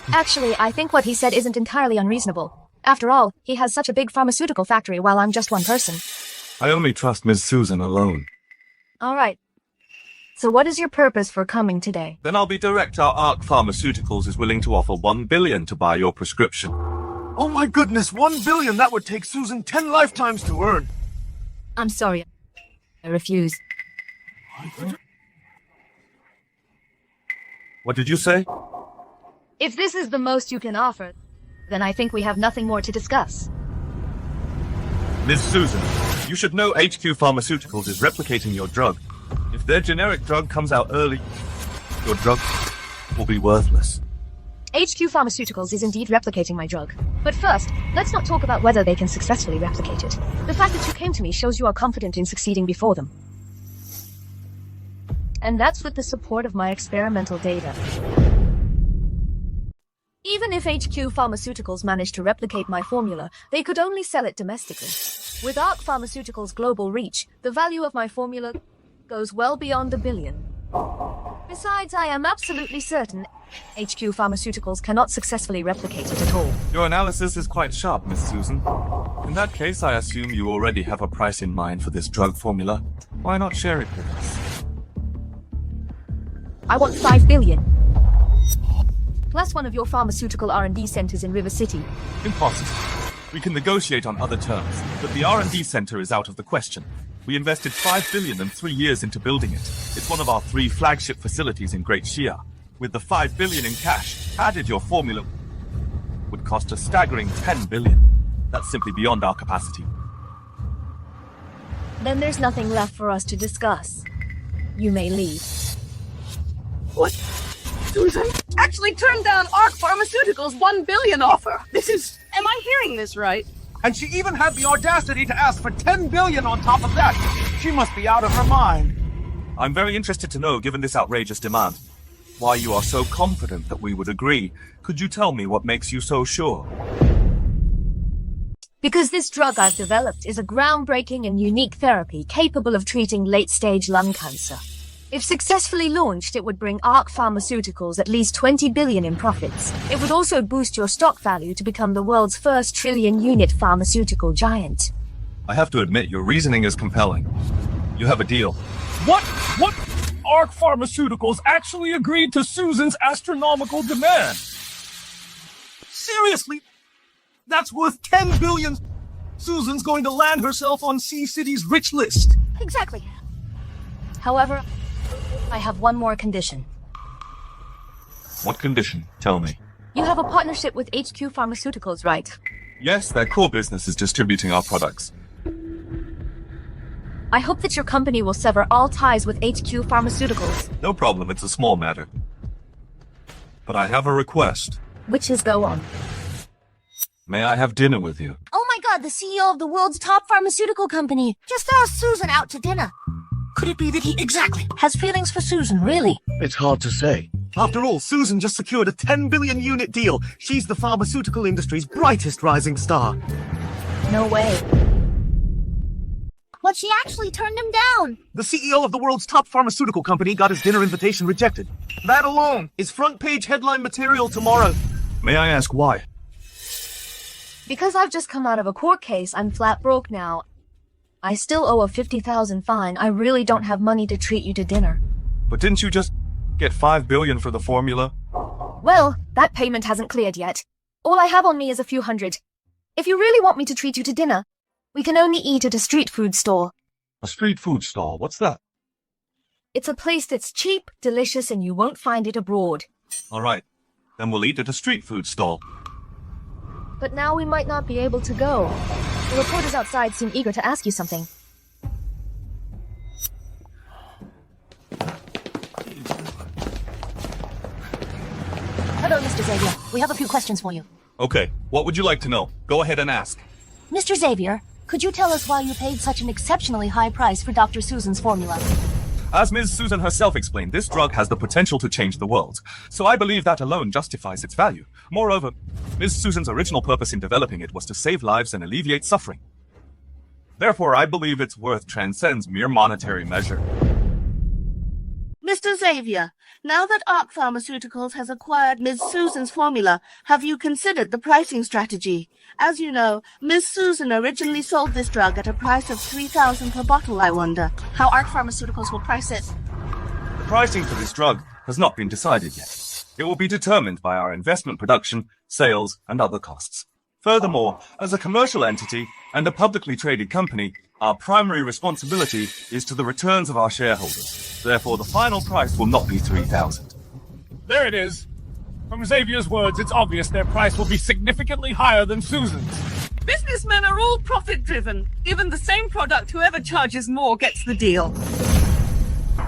Actually, I think what he said isn't entirely unreasonable. After all, he has such a big pharmaceutical factory while I'm just one person. I only trust Ms. Susan alone. All right. So what is your purpose for coming today? Then I'll be direct. Our Ark Pharmaceuticals is willing to offer $1 billion to buy your prescription. Oh my goodness, $1 billion! That would take Susan 10 lifetimes to earn. I'm sorry. I refuse. What did you say? If this is the most you can offer, then I think we have nothing more to discuss. Ms. Susan, you should know HQ Pharmaceuticals is replicating your drug. If their generic drug comes out early, your drug will be worthless. HQ Pharmaceuticals is indeed replicating my drug. But first, let's not talk about whether they can successfully replicate it. The fact that you came to me shows you are confident in succeeding before them. And that's with the support of my experimental data. Even if HQ Pharmaceuticals managed to replicate my formula, they could only sell it domestically. With Ark Pharmaceuticals' global reach, the value of my formula goes well beyond $1 billion. Besides, I am absolutely certain HQ Pharmaceuticals cannot successfully replicate it at all. Your analysis is quite sharp, Miss Susan. In that case, I assume you already have a price in mind for this drug formula. Why not share it with us? I want $5 billion. Plus one of your pharmaceutical R&D centers in River City. Impossible. We can negotiate on other terms, but the R&D center is out of the question. We invested $5 billion in 3 years into building it. It's one of our 3 flagship facilities in Great Shia. With the $5 billion in cash, added your formula would cost a staggering $10 billion. That's simply beyond our capacity. Then there's nothing left for us to discuss. You may leave. What? Susan actually turned down Ark Pharmaceuticals' $1 billion offer. Am I hearing this right? And she even had the audacity to ask for $10 billion on top of that. She must be out of her mind. I'm very interested to know, given this outrageous demand, why you are so confident that we would agree. Could you tell me what makes you so sure? Because this drug I've developed is a groundbreaking and unique therapy capable of treating late-stage lung cancer. If successfully launched, it would bring Ark Pharmaceuticals at least $20 billion in profits. It would also boost your stock value to become the world's first trillion-unit pharmaceutical giant. I have to admit, your reasoning is compelling. You have a deal. What? Ark Pharmaceuticals actually agreed to Susan's astronomical demand. Seriously? That's worth $10 billion. Susan's going to land herself on Sea City's rich list. Exactly. However, I have one more condition. What condition? Tell me. You have a partnership with HQ Pharmaceuticals, right? Yes, their core business is distributing our products. I hope that your company will sever all ties with HQ Pharmaceuticals. No problem, it's a small matter. But I have a request. Which is go on. May I have dinner with you? Oh my god, the CEO of the world's top pharmaceutical company just asked Susan out to dinner. Could it be that he exactly Has feelings for Susan, really? It's hard to say. After all, Susan just secured a 10 billion unit deal. She's the pharmaceutical industry's brightest rising star. No way. But she actually turned him down. The CEO of the world's top pharmaceutical company got his dinner invitation rejected. That alone is front page headline material tomorrow. May I ask why? Because I've just come out of a court case, I'm flat broke now. I still owe a $50,000 fine. I really don't have money to treat you to dinner. But didn't you just get $5 billion for the formula? Well, that payment hasn't cleared yet. All I have on me is a few hundred. If you really want me to treat you to dinner, we can only eat at a street food store. A street food stall? What's that? It's a place that's cheap, delicious, and you won't find it abroad. All right. Then we'll eat at a street food stall. But now we might not be able to go. The reporters outside seem eager to ask you something. Hello, Mr. Xavier. We have a few questions for you. Okay, what would you like to know? Go ahead and ask. Mr. Xavier, could you tell us why you paid such an exceptionally high price for Dr. Susan's formula? As Ms. Susan herself explained, this drug has the potential to change the world. So I believe that alone justifies its value. Moreover, Ms. Susan's original purpose in developing it was to save lives and alleviate suffering. Therefore, I believe its worth transcends mere monetary measure. Mr. Xavier, now that Ark Pharmaceuticals has acquired Ms. Susan's formula, have you considered the pricing strategy? As you know, Ms. Susan originally sold this drug at a price of $3,000 per bottle. I wonder How Ark Pharmaceuticals will price it. The pricing for this drug has not been decided yet. It will be determined by our investment production, sales, and other costs. Furthermore, as a commercial entity and a publicly traded company, our primary responsibility is to the returns of our shareholders. Therefore, the final price will not be $3,000. There it is. From Xavier's words, it's obvious their price will be significantly higher than Susan's. Businessmen are all profit-driven. Given the same product, whoever charges more gets the deal.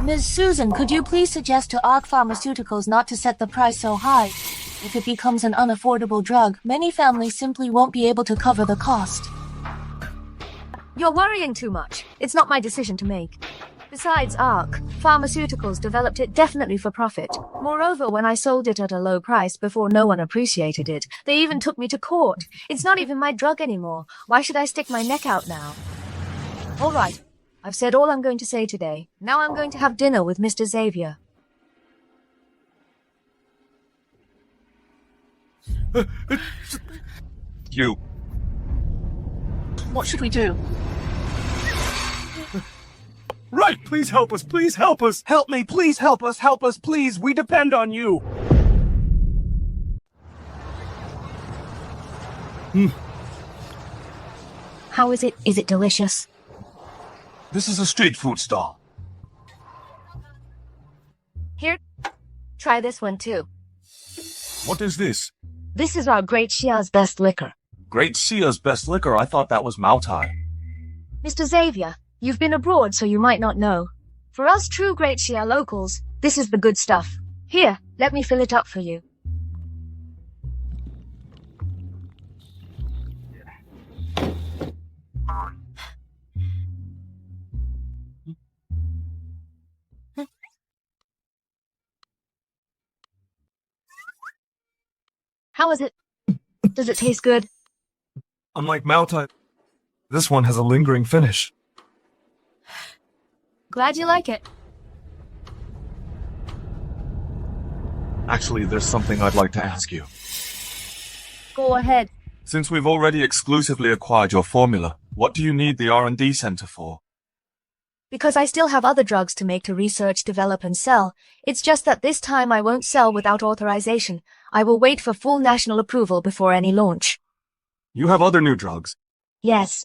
Ms. Susan, could you please suggest to Ark Pharmaceuticals not to set the price so high? If it becomes an unaffordable drug, many families simply won't be able to cover the cost. You're worrying too much. It's not my decision to make. Besides, Ark Pharmaceuticals developed it definitely for profit. Moreover, when I sold it at a low price before no one appreciated it, they even took me to court. It's not even my drug anymore. Why should I stick my neck out now? All right. I've said all I'm going to say today. Now I'm going to have dinner with Mr. Xavier. You. what should we do? Right, please help us, please help us. Help me, please help us, please. We depend on you. How is it? Is it delicious? This is a street food stall. Here, try this one too. What is this? This is our Great Shia's best liquor. Great Sia's best liquor? I thought that was Mautai. Mr. Xavier, you've been abroad, so you might not know. For us true Great Shia locals, this is the good stuff. Here, let me fill it up for you. How is it? Does it taste good? Unlike Mautai, this one has a lingering finish. Glad you like it. Actually, there's something I'd like to ask you. Go ahead. Since we've already exclusively acquired your formula, what do you need the R&D center for? Because I still have other drugs to make to research, develop, and sell. It's just that this time I won't sell without authorization. I will wait for full national approval before any launch. You have other new drugs. Yes.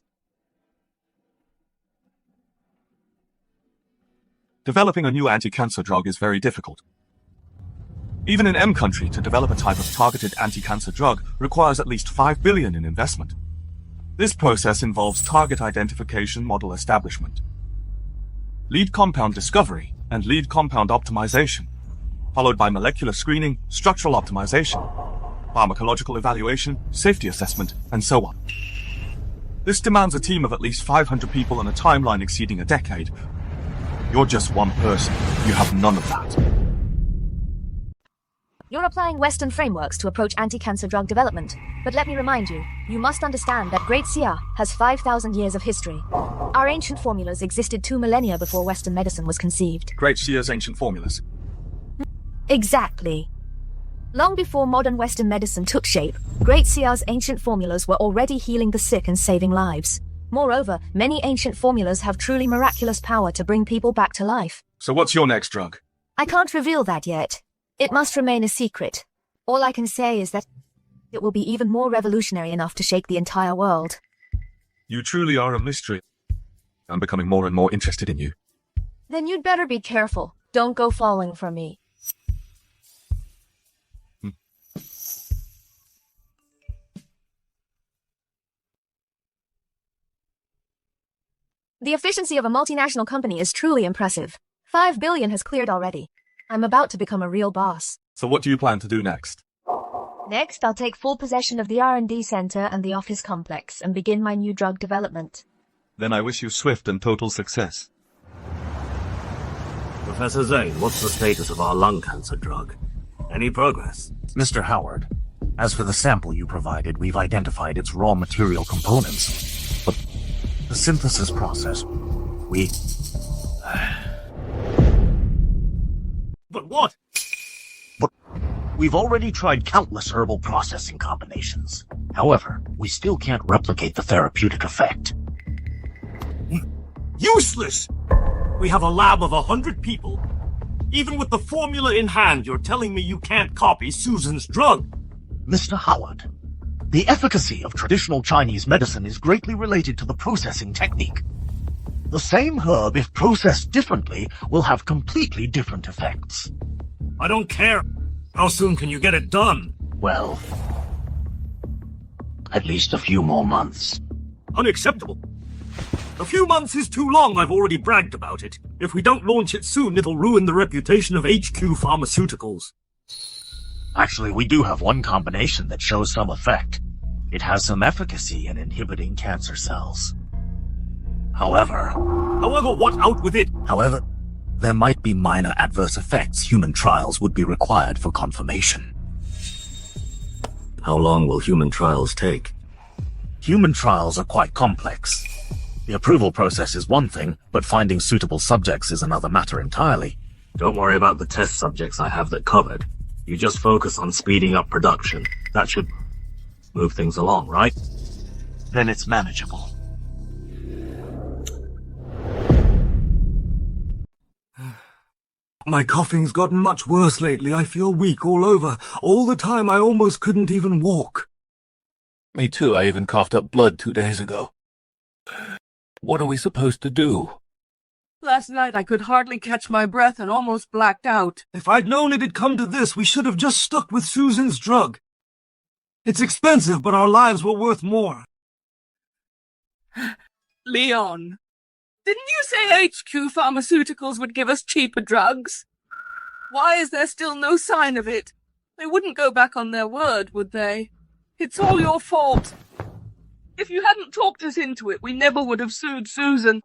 Developing a new anti-cancer drug is very difficult. Even in M country, to develop a type of targeted anti-cancer drug requires at least $5 billion in investment. This process involves target identification model establishment, lead compound discovery, and lead compound optimization, followed by molecular screening, structural optimization, pharmacological evaluation, safety assessment, and so on. This demands a team of at least 500 people on a timeline exceeding a decade. You're just one person. You have none of that. You're applying Western frameworks to approach anti-cancer drug development. But let me remind you, you must understand that Great Xia has 5,000 years of history. Our ancient formulas existed 2 millennia before Western medicine was conceived. Great Xia's ancient formulas. Exactly. Long before modern Western medicine took shape, Great Xia's ancient formulas were already healing the sick and saving lives. Moreover, many ancient formulas have truly miraculous power to bring people back to life. So what's your next drug? I can't reveal that yet. It must remain a secret. All I can say is that it will be even more revolutionary enough to shake the entire world. You truly are a mystery. I'm becoming more and more interested in you. Then you'd better be careful. Don't go falling for me. The efficiency of a multinational company is truly impressive. $5 billion has cleared already. I'm about to become a real boss. So what do you plan to do next? Next, I'll take full possession of the R&D center and the office complex and begin my new drug development. Then I wish you swift and total success. Professor Zane, what's the status of our lung cancer drug? Any progress? Mr. Howard, as for the sample you provided, we've identified its raw material components. But the synthesis process, But what? We've already tried countless herbal processing combinations. However, we still can't replicate the therapeutic effect. Useless! We have a lab of 100 people. Even with the formula in hand, you're telling me you can't copy Susan's drug. Mr. Howard, the efficacy of traditional Chinese medicine is greatly related to the processing technique. The same herb, if processed differently, will have completely different effects. I don't care. How soon can you get it done? Well, at least a few more months. Unacceptable. A few months is too long, I've already bragged about it. If we don't launch it soon, it'll ruin the reputation of HQ Pharmaceuticals. Actually, we do have one combination that shows some effect. It has some efficacy in inhibiting cancer cells. However, what? Out with it! However, there might be minor adverse effects. Human trials would be required for confirmation. How long will human trials take? Human trials are quite complex. The approval process is one thing, but finding suitable subjects is another matter entirely. Don't worry about the test subjects, I have that covered. You just focus on speeding up production. That should move things along, right? Then it's manageable. My coughing's gotten much worse lately. I feel weak all over. All the time I almost couldn't even walk. Me too, I even coughed up blood 2 days ago. What are we supposed to do? Last night I could hardly catch my breath and almost blacked out. If I'd known it'd come to this, we should have just stuck with Susan's drug. It's expensive, but our lives were worth more. Leon, didn't you say HQ Pharmaceuticals would give us cheaper drugs? Why is there still no sign of it? They wouldn't go back on their word, would they? It's all your fault. If you hadn't talked us into it, we never would have sued Susan.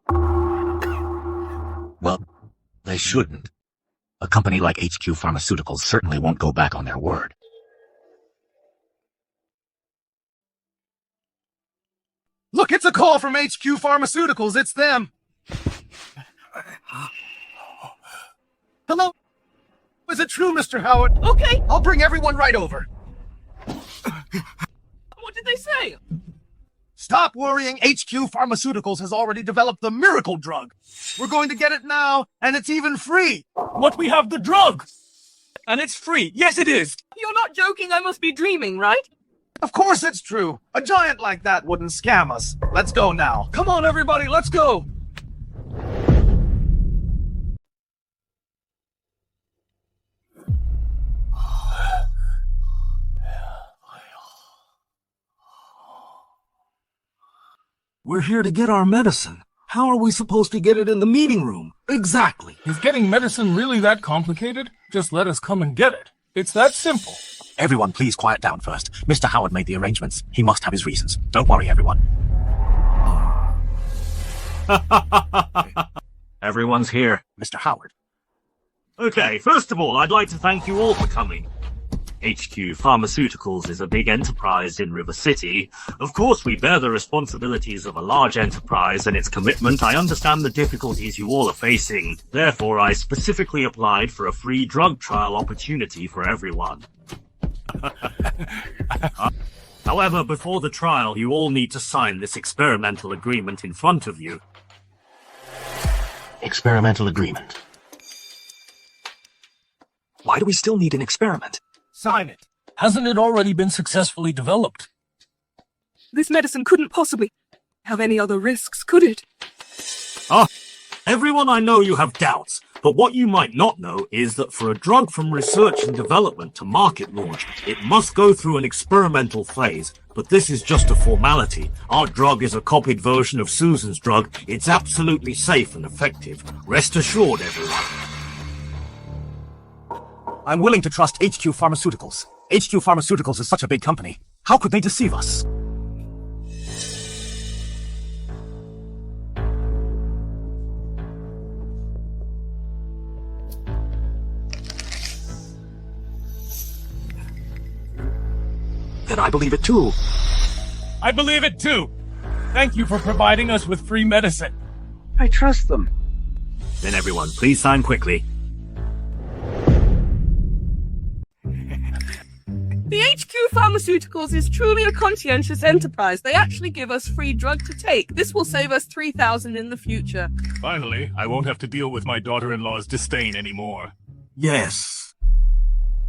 Well, they shouldn't. A company like HQ Pharmaceuticals certainly won't go back on their word. Look, it's a call from HQ Pharmaceuticals. It's them. Hello? Is it true, Mr. Howard? Okay, I'll bring everyone right over. what did they say? Stop worrying. HQ Pharmaceuticals has already developed the miracle drug. We're going to get it now, and it's even free. But we have the drug! And it's free. Yes, it is. You're not joking, I must be dreaming, right? Of course it's true. A giant like that wouldn't scam us. Let's go now. Come on, everybody, let's go. We're here to get our medicine. How are we supposed to get it in the meeting room? Exactly. Is getting medicine really that complicated? Just let us come and get it. It's that simple. Everyone, please quiet down first. Mr. Howard made the arrangements. He must have his reasons. Don't worry, everyone. Everyone's here. Mr. Howard. Okay, first of all, I'd like to thank you all for coming. HQ Pharmaceuticals is a big enterprise in River City. Of course, we bear the responsibilities of a large enterprise and its commitment. I understand the difficulties you all are facing. Therefore, I specifically applied for a free drug trial opportunity for everyone. However, before the trial, you all need to sign this experimental agreement in front of you. Experimental agreement. Why do we still need an experiment? Sign it. Hasn't it already been successfully developed? This medicine couldn't possibly have any other risks, could it? Everyone, I know you have doubts, but what you might not know is that for a drug from research and development to market launch, it must go through an experimental phase. But this is just a formality. Our drug is a copied version of Susan's drug. It's absolutely safe and effective. Rest assured, everyone. I'm willing to trust HQ Pharmaceuticals. HQ Pharmaceuticals is such a big company. How could they deceive us? Then I believe it too. I believe it too. Thank you for providing us with free medicine. I trust them. Then everyone, please sign quickly. The HQ Pharmaceuticals is truly a conscientious enterprise. They actually give us free drug to take. This will save us $3,000 in the future. Finally, I won't have to deal with my daughter-in-law's disdain anymore. Yes.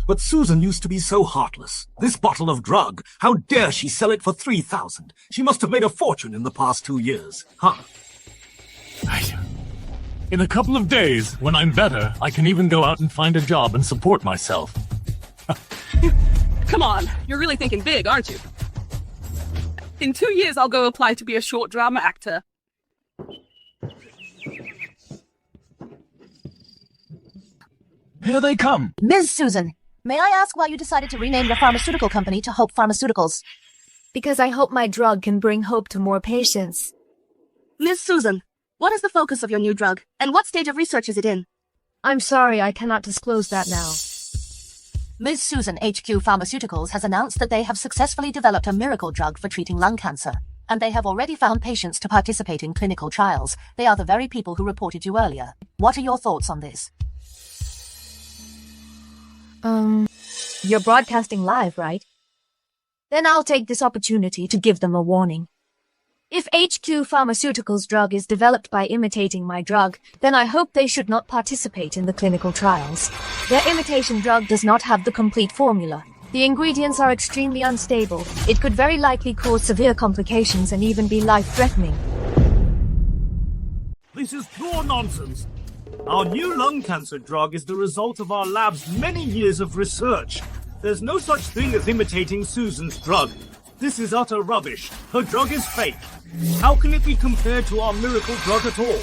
But Susan used to be so heartless. This bottle of drug, how dare she sell it for $3,000? She must have made a fortune in the past 2 years. Huh? In a couple of days, when I'm better, I can even go out and find a job and support myself. Come on, you're really thinking big, aren't you? In 2 years, I'll go apply to be a short drama actor. Here they come. Ms. Susan, may I ask why you decided to rename your pharmaceutical company to Hope Pharmaceuticals? Because I hope my drug can bring hope to more patients. Ms. Susan, what is the focus of your new drug, and what stage of research is it in? I'm sorry, I cannot disclose that now. Ms. Susan, HQ Pharmaceuticals has announced that they have successfully developed a miracle drug for treating lung cancer, and they have already found patients to participate in clinical trials. They are the very people who reported you earlier. What are your thoughts on this? You're broadcasting live, right? Then I'll take this opportunity to give them a warning. If HQ Pharmaceuticals' drug is developed by imitating my drug, then I hope they should not participate in the clinical trials. Their imitation drug does not have the complete formula. The ingredients are extremely unstable. It could very likely cause severe complications and even be life-threatening. This is pure nonsense. Our new lung cancer drug is the result of our lab's many years of research. There's no such thing as imitating Susan's drug. This is utter rubbish. Her drug is fake. How can it be compared to our miracle drug at all?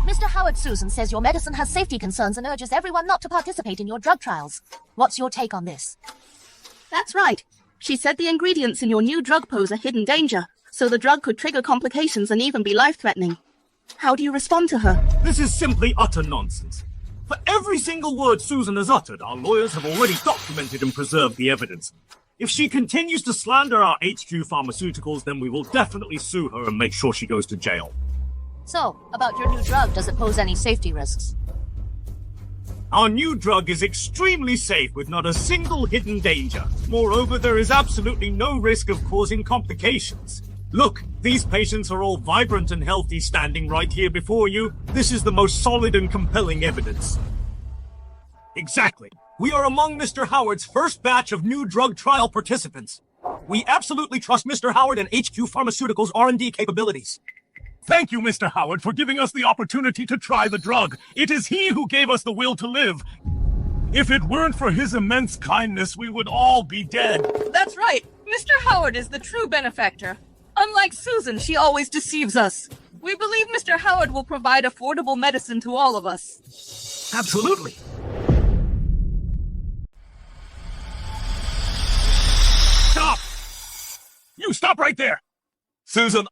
Mr. Howard, Susan says your medicine has safety concerns and urges everyone not to participate in your drug trials. What's your take on this? That's right. She said the ingredients in your new drug pose a hidden danger, so the drug could trigger complications and even be life-threatening. How do you respond to her? This is simply utter nonsense. For every single word Susan has uttered, our lawyers have already documented and preserved the evidence. If she continues to slander our HQ Pharmaceuticals, then we will definitely sue her and make sure she goes to jail. So, about your new drug, does it pose any safety risks? Our new drug is extremely safe with not a single hidden danger. Moreover, there is absolutely no risk of causing complications. Look, these patients are all vibrant and healthy standing right here before you. This is the most solid and compelling evidence. Exactly. We are among Mr. Howard's first batch of new drug trial participants. We absolutely trust Mr. Howard and HQ Pharmaceuticals' R&D capabilities. Thank you, Mr. Howard, for giving us the opportunity to try the drug. It is he who gave us the will to live. If it weren't for his immense kindness, we would all be dead. That's right. Mr. Howard is the true benefactor. Unlike Susan, she always deceives us. We believe Mr. Howard will provide affordable medicine to all of us. Absolutely. Stop! You stop right there! Susan,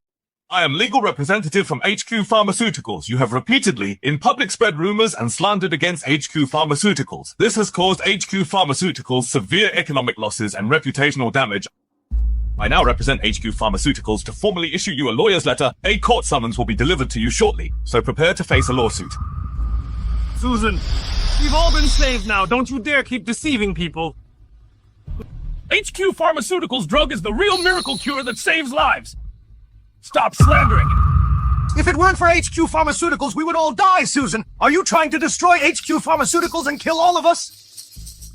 I am legal representative from HQ Pharmaceuticals. You have repeatedly, in public, spread rumors and slandered against HQ Pharmaceuticals. This has caused HQ Pharmaceuticals severe economic losses and reputational damage. I now represent HQ Pharmaceuticals to formally issue you a lawyer's letter. A court summons will be delivered to you shortly, so prepare to face a lawsuit. Susan, we've all been saved now. Don't you dare keep deceiving people. HQ Pharmaceuticals' drug is the real miracle cure that saves lives. Stop slandering it. If it weren't for HQ Pharmaceuticals, we would all die, Susan. Are you trying to destroy HQ Pharmaceuticals and kill all of us?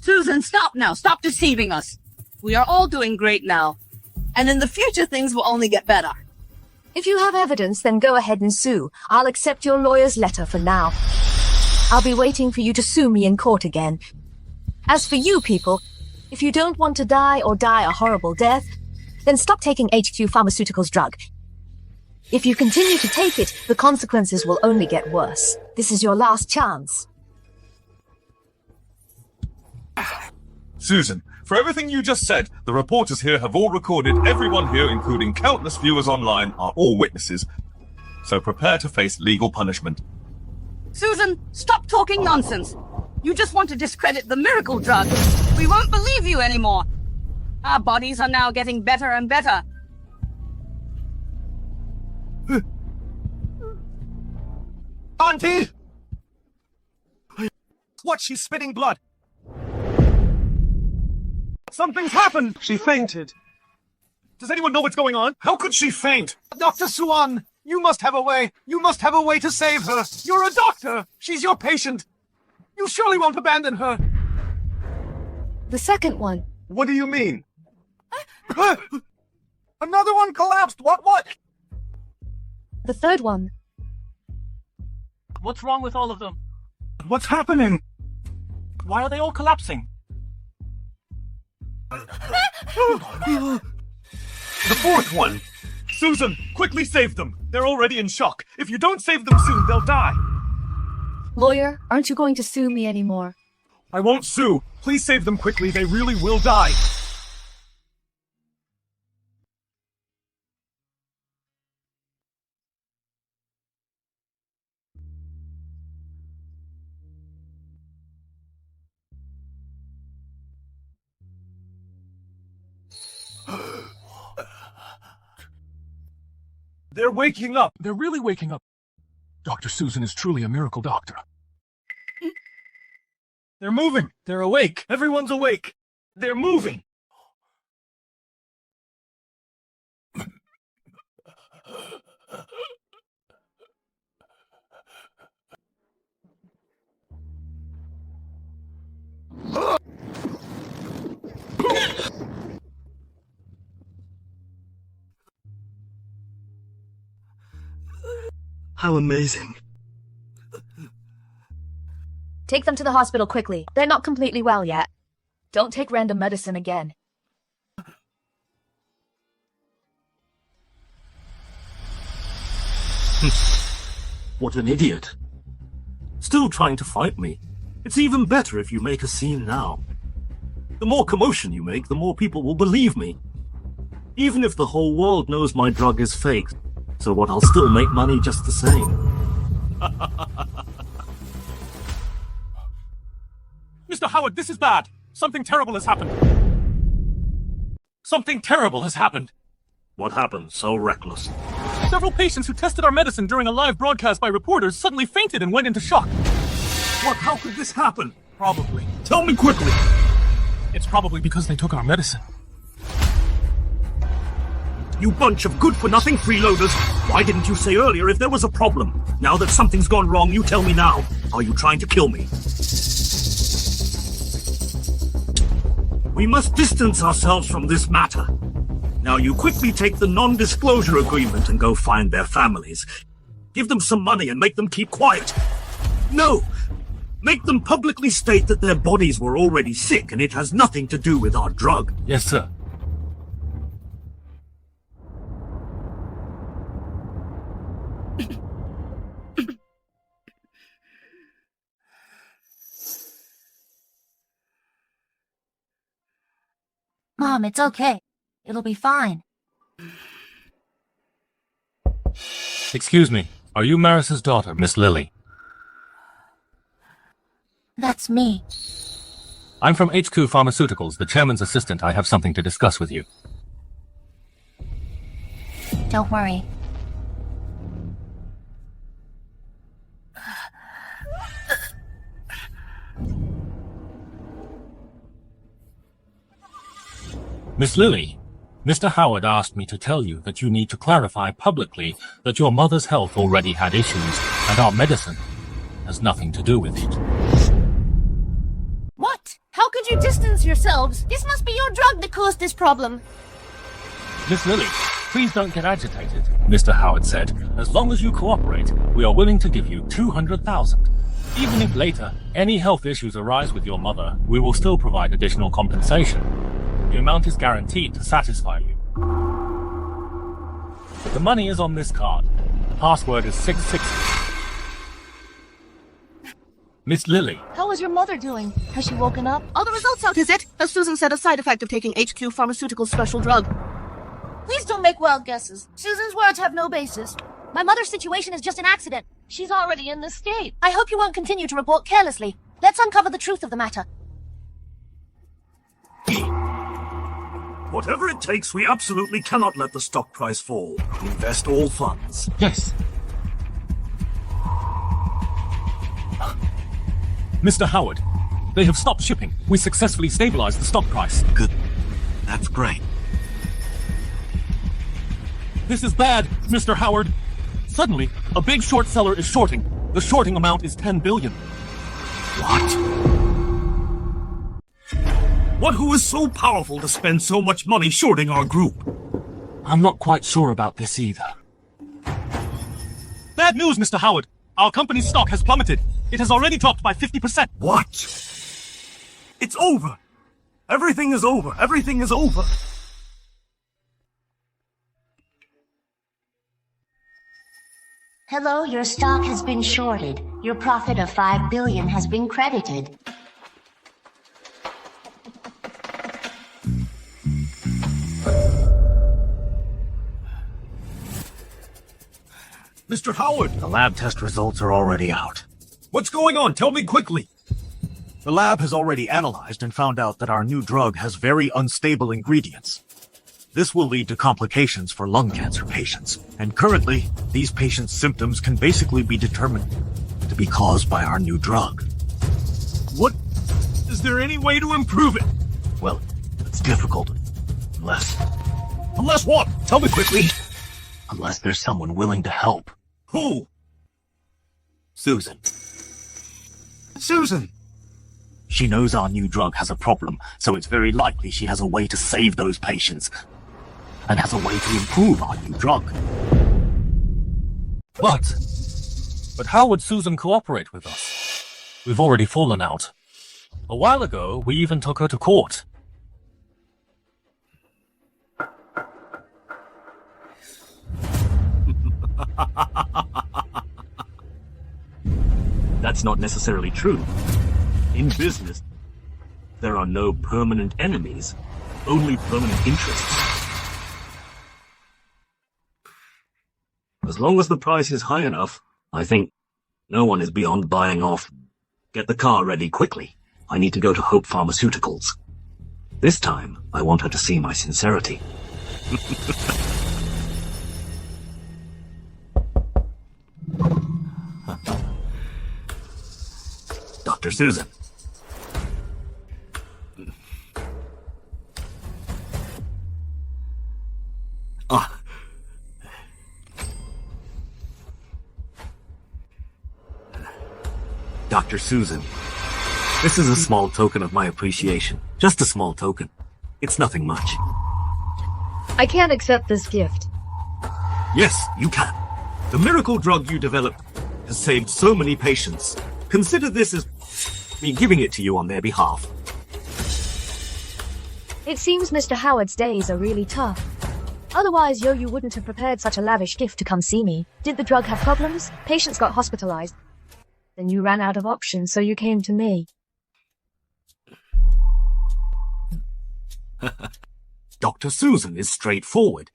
Susan, stop now. Stop deceiving us. We are all doing great now. And in the future, things will only get better. If you have evidence, then go ahead and sue. I'll accept your lawyer's letter for now. I'll be waiting for you to sue me in court again. As for you people, if you don't want to die or die a horrible death, then stop taking HQ Pharmaceuticals' drug. If you continue to take it, the consequences will only get worse. This is your last chance. Susan, for everything you just said, the reporters here have all recorded. Everyone here, including countless viewers online, are all witnesses. So prepare to face legal punishment. Susan, stop talking nonsense. You just want to discredit the miracle drug. We won't believe you anymore. Our bodies are now getting better and better. Auntie! What? She's spitting blood. Something's happened! She fainted. Does anyone know what's going on? How could she faint? Dr. Swan, you must have a way. You must have a way to save her. You're a doctor. She's your patient. You surely won't abandon her. The second one. What do you mean? Another one collapsed. What? The third one. What's wrong with all of them? What's happening? Why are they all collapsing? The fourth one! Susan, quickly save them! They're already in shock. If you don't save them soon, they'll die. Lawyer, aren't you going to sue me anymore? I won't sue. Please save them quickly. They really will die. They're waking up. They're really waking up. Dr. Susan is truly a miracle doctor. They're moving. They're awake. Everyone's awake. They're moving. How amazing. Take them to the hospital quickly. They're not completely well yet. Don't take random medicine again. What an idiot. Still trying to fight me. It's even better if you make a scene now. The more commotion you make, the more people will believe me. Even if the whole world knows my drug is fake. So what, I'll still make money just the same. Mr. Howard, this is bad. Something terrible has happened. Something terrible has happened. What happened so reckless? Several patients who tested our medicine during a live broadcast by reporters suddenly fainted and went into shock. What? How could this happen? Probably. Tell me quickly. It's probably because they took our medicine. You bunch of good-for-nothing freeloaders! Why didn't you say earlier if there was a problem? Now that something's gone wrong, you tell me now. Are you trying to kill me? We must distance ourselves from this matter. Now you quickly take the non-disclosure agreement and go find their families. Give them some money and make them keep quiet. No! Make them publicly state that their bodies were already sick and it has nothing to do with our drug. Yes, sir. Mom, it's okay. It'll be fine. Excuse me. Are you Maris's daughter, Miss Lily? That's me. I'm from HQ Pharmaceuticals, the chairman's assistant. I have something to discuss with you. Don't worry. Miss Lily, Mr. Howard asked me to tell you that you need to clarify publicly that your mother's health already had issues, and our medicine has nothing to do with it. What? How could you distance yourselves? This must be your drug that caused this problem. Miss Lily, please don't get agitated, Mr. Howard said. As long as you cooperate, we are willing to give you $200,000. Even if later any health issues arise with your mother, we will still provide additional compensation. The amount is guaranteed to satisfy you. The money is on this card. The password is 660. Miss Lily. How is your mother doing? Has she woken up? Are the results out, is it? As Susan said, a side effect of taking HQ Pharmaceuticals' special drug. Please don't make wild guesses. Susan's words have no basis. My mother's situation is just an accident. She's already in this state. I hope you won't continue to report carelessly. Let's uncover the truth of the matter. Whatever it takes, we absolutely cannot let the stock price fall. Invest all funds. Yes. Mr. Howard, they have stopped shipping. We successfully stabilized the stock price. Good. That's great. This is bad, Mr. Howard. Suddenly, a big short seller is shorting. The shorting amount is 10 billion. What? Who is so powerful to spend so much money shorting our group? I'm not quite sure about this either. Bad news, Mr. Howard. Our company's stock has plummeted. It has already dropped by 50%. What? It's over. Everything is over. Everything is over. Hello, your stock has been shorted. Your profit of 5 billion has been credited. Mr. Howard, The lab test results are already out. what's going on? Tell me quickly. The lab has already analyzed and found out that our new drug has very unstable ingredients. This will lead to complications for lung cancer patients, and currently, these patients' symptoms can basically be determined to be caused by our new drug. What? Is there any way to improve it? Well, it's difficult, unless What? Tell me quickly. there's someone willing to help. Who? Susan. Susan! She knows our new drug has a problem, so it's very likely she has a way to save those patients, and has a way to improve our new drug. But how would Susan cooperate with us? We've already fallen out. A while ago, we even took her to court. That's not necessarily true. In business, there are no permanent enemies, only permanent interests. As long as the price is high enough, I think no one is beyond buying off. Get the car ready quickly. I need to go to Ark Pharmaceuticals. This time, I want her to see my sincerity. Dr. Susan. Dr. Susan, this is a small token of my appreciation. Just a small token. It's nothing much. I can't accept this gift. Yes, you can. The miracle drug you developed has saved so many patients. Consider this as me giving it to you on their behalf. It seems Mr. Howard's days are really tough. Otherwise, you wouldn't have prepared such a lavish gift to come see me. Did the drug have problems? Patients got hospitalized. Then you ran out of options, so you came to me. Dr. Susan is straightforward.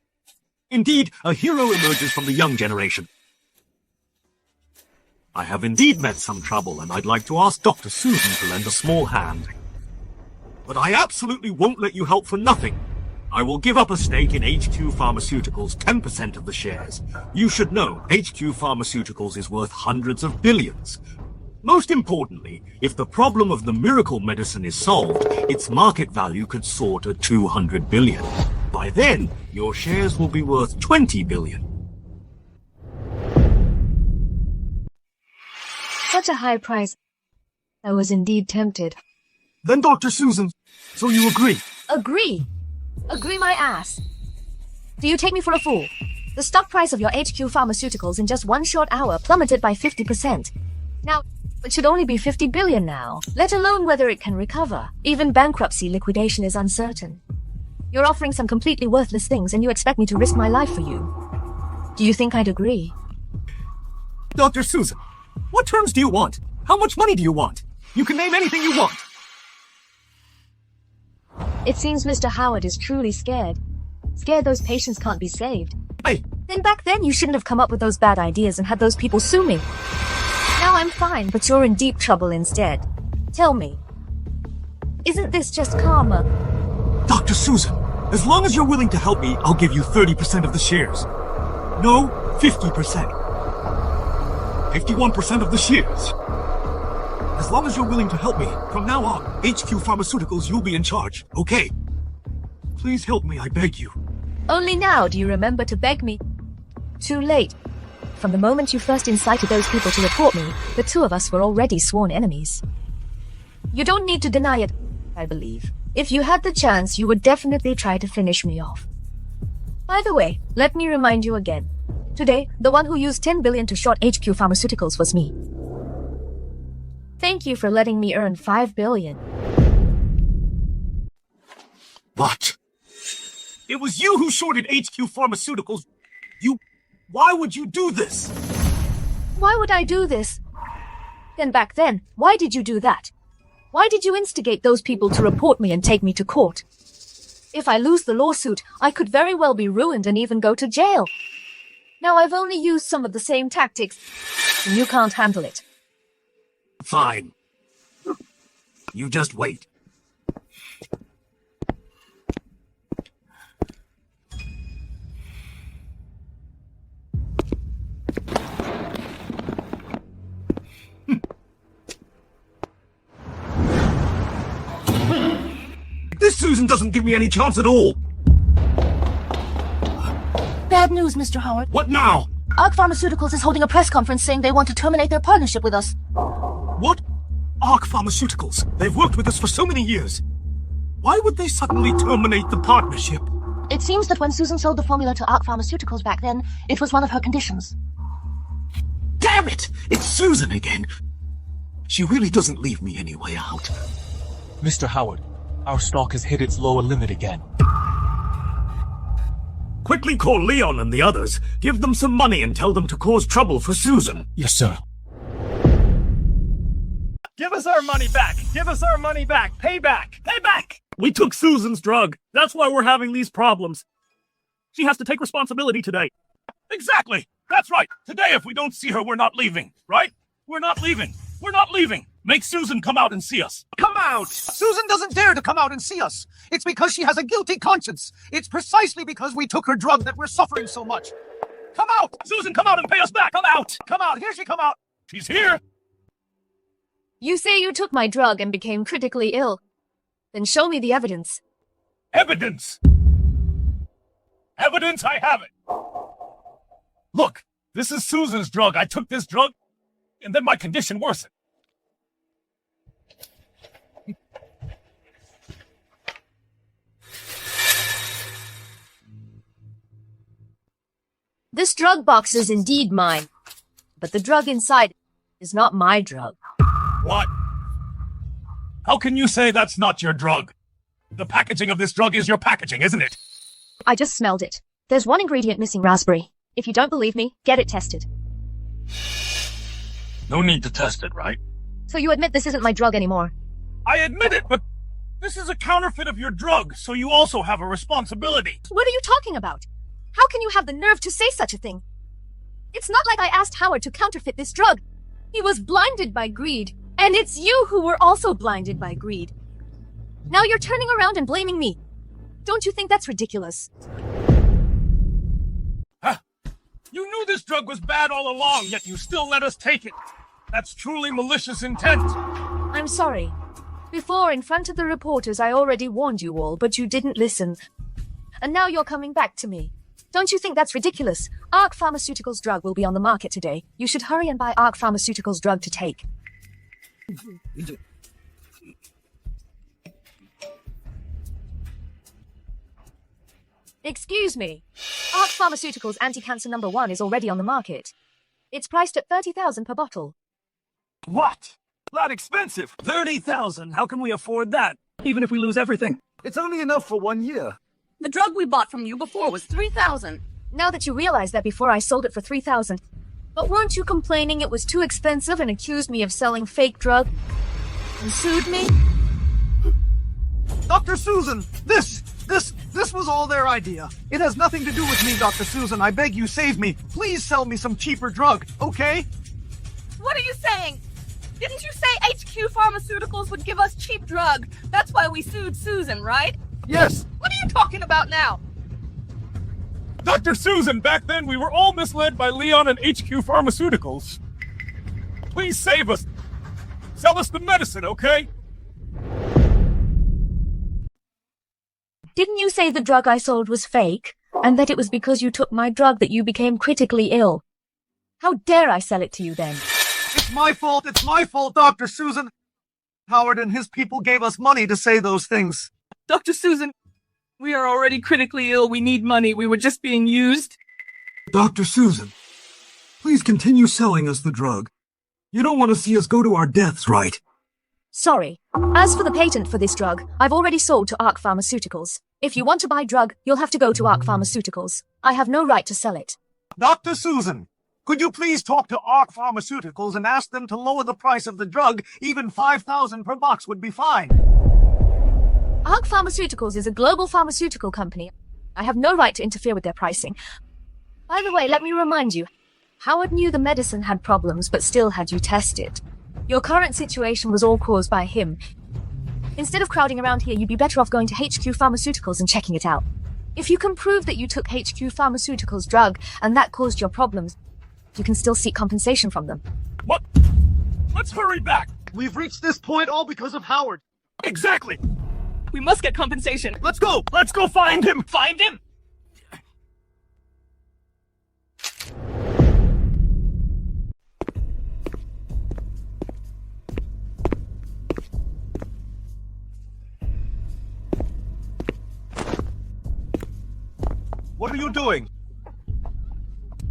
Indeed, a hero emerges from the young generation. I have indeed met some trouble, and I'd like to ask Dr. Susan to lend a small hand. But I absolutely won't let you help for nothing. I will give up a stake in HQ Pharmaceuticals, 10% of the shares. You should know, HQ Pharmaceuticals is worth hundreds of billions. Most importantly, if the problem of the miracle medicine is solved, its market value could soar to 200 billion. By then, your shares will be worth 20 billion. Such a high price. I was indeed tempted. Then, Dr. Susan, so you agree? Agree? Agree my ass. Do you take me for a fool? The stock price of your HQ Pharmaceuticals in just one short hour plummeted by 50%. Now, it should only be 50 billion now, let alone whether it can recover. Even bankruptcy liquidation is uncertain. You're offering some completely worthless things and you expect me to risk my life for you. Do you think I'd agree? Dr. Susan, what terms do you want? How much money do you want? You can name anything you want. It seems Mr. Howard is truly scared. Scared those patients can't be saved. Hey! Then back then you shouldn't have come up with those bad ideas and had those people sue me. Now I'm fine, but you're in deep trouble instead. Tell me, isn't this just karma? Dr. Susan, as long as you're willing to help me, I'll give you 30% of the shares. No, 50%. 51% of the shares. As long as you're willing to help me, from now on, HQ Pharmaceuticals, you'll be in charge, okay? Please help me, I beg you. Only now do you remember to beg me. Too late. From the moment you first incited those people to report me, the two of us were already sworn enemies. You don't need to deny it, I believe. If you had the chance, you would definitely try to finish me off. By the way, let me remind you again. Today, the one who used 10 billion to short HQ Pharmaceuticals was me. Thank you for letting me earn 5 billion. What? It was you who shorted HQ Pharmaceuticals. Why would you do this? Why would I do this? Then back then, why did you do that? Why did you instigate those people to report me and take me to court? If I lose the lawsuit, I could very well be ruined and even go to jail. Now I've only used some of the same tactics, and you can't handle it. Fine. You just wait. This Susan doesn't give me any chance at all. Bad news, Mr. Howard. What now? Ark Pharmaceuticals is holding a press conference saying they want to terminate their partnership with us. What? Ark Pharmaceuticals. They've worked with us for so many years. Why would they suddenly terminate the partnership? It seems that when Susan sold the formula to Ark Pharmaceuticals back then, it was one of her conditions. Damn it! It's Susan again. She really doesn't leave me any way out. Mr. Howard, our stock has hit its lower limit again. Quickly call Leon and the others. Give them some money and tell them to cause trouble for Susan. Yes, sir. Give us our money back! Give us our money back! Pay back! Pay back! We took Susan's drug. That's why we're having these problems. She has to take responsibility today. Exactly! That's right! Today, if we don't see her, we're not leaving, right? We're not leaving! We're not leaving! Make Susan come out and see us! Come out! Susan doesn't dare to come out and see us. It's because she has a guilty conscience. It's precisely because we took her drug that we're suffering so much. Come out! Susan, come out and pay us back! Come out! Come out! Here she come out! She's here! You say you took my drug and became critically ill. Then show me the evidence. Evidence! Evidence, I have it! Look, this is Susan's drug. I took this drug, and then my condition worsened. This drug box is indeed mine, but the drug inside is not my drug. What? How can you say that's not your drug? The packaging of this drug is your packaging, isn't it? I just smelled it. There's one ingredient missing, raspberry. If you don't believe me, get it tested. No need to test it, right? So you admit this isn't my drug anymore? I admit it, but this is a counterfeit of your drug, so you also have a responsibility. What are you talking about? How can you have the nerve to say such a thing? It's not like I asked Howard to counterfeit this drug. He was blinded by greed, and it's you who were also blinded by greed. Now you're turning around and blaming me. Don't you think that's ridiculous? Huh? You knew this drug was bad all along, yet you still let us take it. That's truly malicious intent. I'm sorry. Before, in front of the reporters, I already warned you all, but you didn't listen. And now you're coming back to me. Don't you think that's ridiculous? Ark Pharmaceuticals drug will be on the market today. You should hurry and buy Ark Pharmaceuticals drug to take. Excuse me. Ark Pharmaceuticals anti-cancer number 1 is already on the market. It's priced at 30,000 per bottle. What? That expensive. 30,000. How can we afford that? Even if we lose everything. It's only enough for 1 year. The drug we bought from you before was 3,000. Now that you realize that before I sold it for 3,000. But weren't you complaining it was too expensive and accused me of selling fake drug? And sued me? Dr. Susan, this was all their idea. It has nothing to do with me, Dr. Susan. I beg you, save me. Please sell me some cheaper drug, okay? What are you saying? Didn't you say HQ Pharmaceuticals would give us cheap drug? That's why we sued Susan, right? Yes. What are you talking about now? Dr. Susan, back then we were all misled by Leon and HQ Pharmaceuticals. Please save us. Sell us the medicine, okay? Didn't you say the drug I sold was fake, and that it was because you took my drug that you became critically ill? How dare I sell it to you then? It's my fault, Dr. Susan. Howard and his people gave us money to say those things. Dr. Susan, we are already critically ill. We need money. We were just being used. Dr. Susan, please continue selling us the drug. You don't want to see us go to our deaths, right? Sorry. As for the patent for this drug, I've already sold to Ark Pharmaceuticals. If you want to buy drug, you'll have to go to Ark Pharmaceuticals. I have no right to sell it. Dr. Susan, could you please talk to Ark Pharmaceuticals and ask them to lower the price of the drug? Even $5,000 per box would be fine. Ark Pharmaceuticals is a global pharmaceutical company. I have no right to interfere with their pricing. By the way, let me remind you, Howard knew the medicine had problems but still had you test it. Your current situation was all caused by him. Instead of crowding around here, you'd be better off going to HQ Pharmaceuticals and checking it out. If you can prove that you took HQ Pharmaceuticals' drug and that caused your problems, you can still seek compensation from them. What? Let's hurry back! We've reached this point all because of Howard. Exactly! We must get compensation. Let's go! Let's go find him! Find him! What are you doing?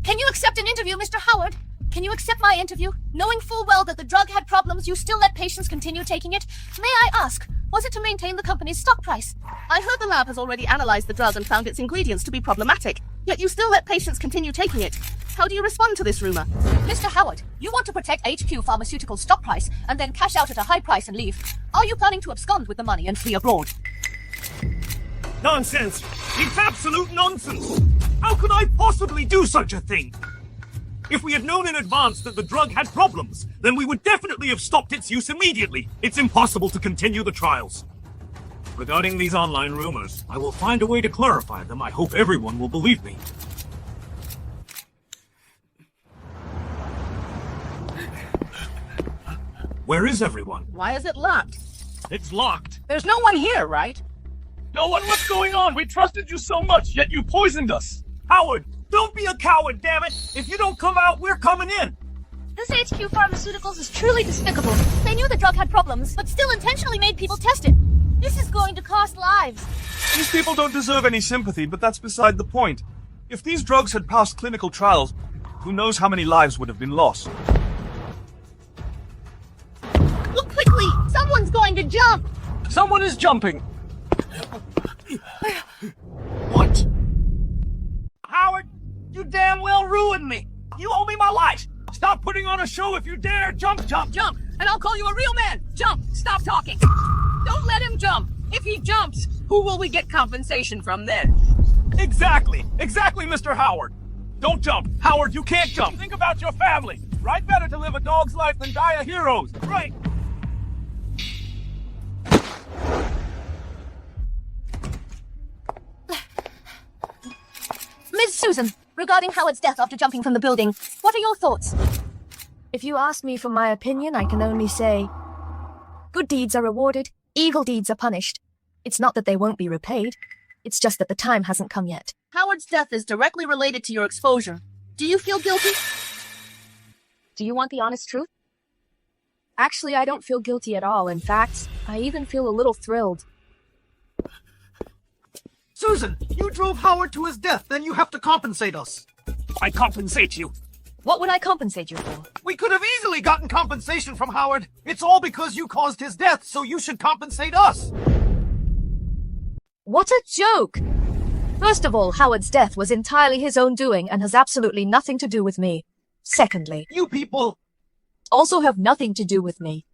Can you accept an interview, Mr. Howard? Can you accept my interview? Knowing full well that the drug had problems, you still let patients continue taking it? May I ask, was it to maintain the company's stock price? I heard the lab has already analyzed the drug and found its ingredients to be problematic, yet you still let patients continue taking it. How do you respond to this rumor? Mr. Howard, you want to protect HQ Pharmaceuticals' stock price and then cash out at a high price and leave. Are you planning to abscond with the money and flee abroad? Nonsense! It's absolute nonsense! How could I possibly do such a thing? If we had known in advance that the drug had problems, then we would definitely have stopped its use immediately. It's impossible to continue the trials. Regarding these online rumors, I will find a way to clarify them. I hope everyone will believe me. Where is everyone? Why is it locked? It's locked. There's no one here, right? No one, what's going on? We trusted you so much, yet you poisoned us. Howard, don't be a coward, damn it! If you don't come out, we're coming in. This HQ Pharmaceuticals is truly despicable. They knew the drug had problems, but still intentionally made people test it. This is going to cost lives. These people don't deserve any sympathy, but that's beside the point. If these drugs had passed clinical trials, who knows how many lives would have been lost. Look quickly! Someone's going to jump! Someone is jumping. What? Howard, you damn well ruined me. You owe me my life. Stop putting on a show if you dare. Jump, jump, Jump, and I'll call you a real man. Jump. Stop talking. Don't let him jump. If he jumps, who will we get compensation from then? Exactly, Mr. Howard. Don't jump. Howard, you can't jump. Think about your family. Right? Better to live a dog's life than die a hero's. Right. Ms. Susan, regarding Howard's death after jumping from the building, what are your thoughts? If you ask me for my opinion, I can only say, good deeds are rewarded, evil deeds are punished. It's not that they won't be repaid. It's just that the time hasn't come yet. Howard's death is directly related to your exposure. Do you feel guilty? Do you want the honest truth? Actually, I don't feel guilty at all. In fact, I even feel a little thrilled. Susan, you drove Howard to his death, then you have to compensate us. I compensate you. What would I compensate you for? We could have easily gotten compensation from Howard. It's all because you caused his death, so you should compensate us. What a joke! First of all, Howard's death was entirely his own doing and has absolutely nothing to do with me. Secondly, You people, also have nothing to do with me.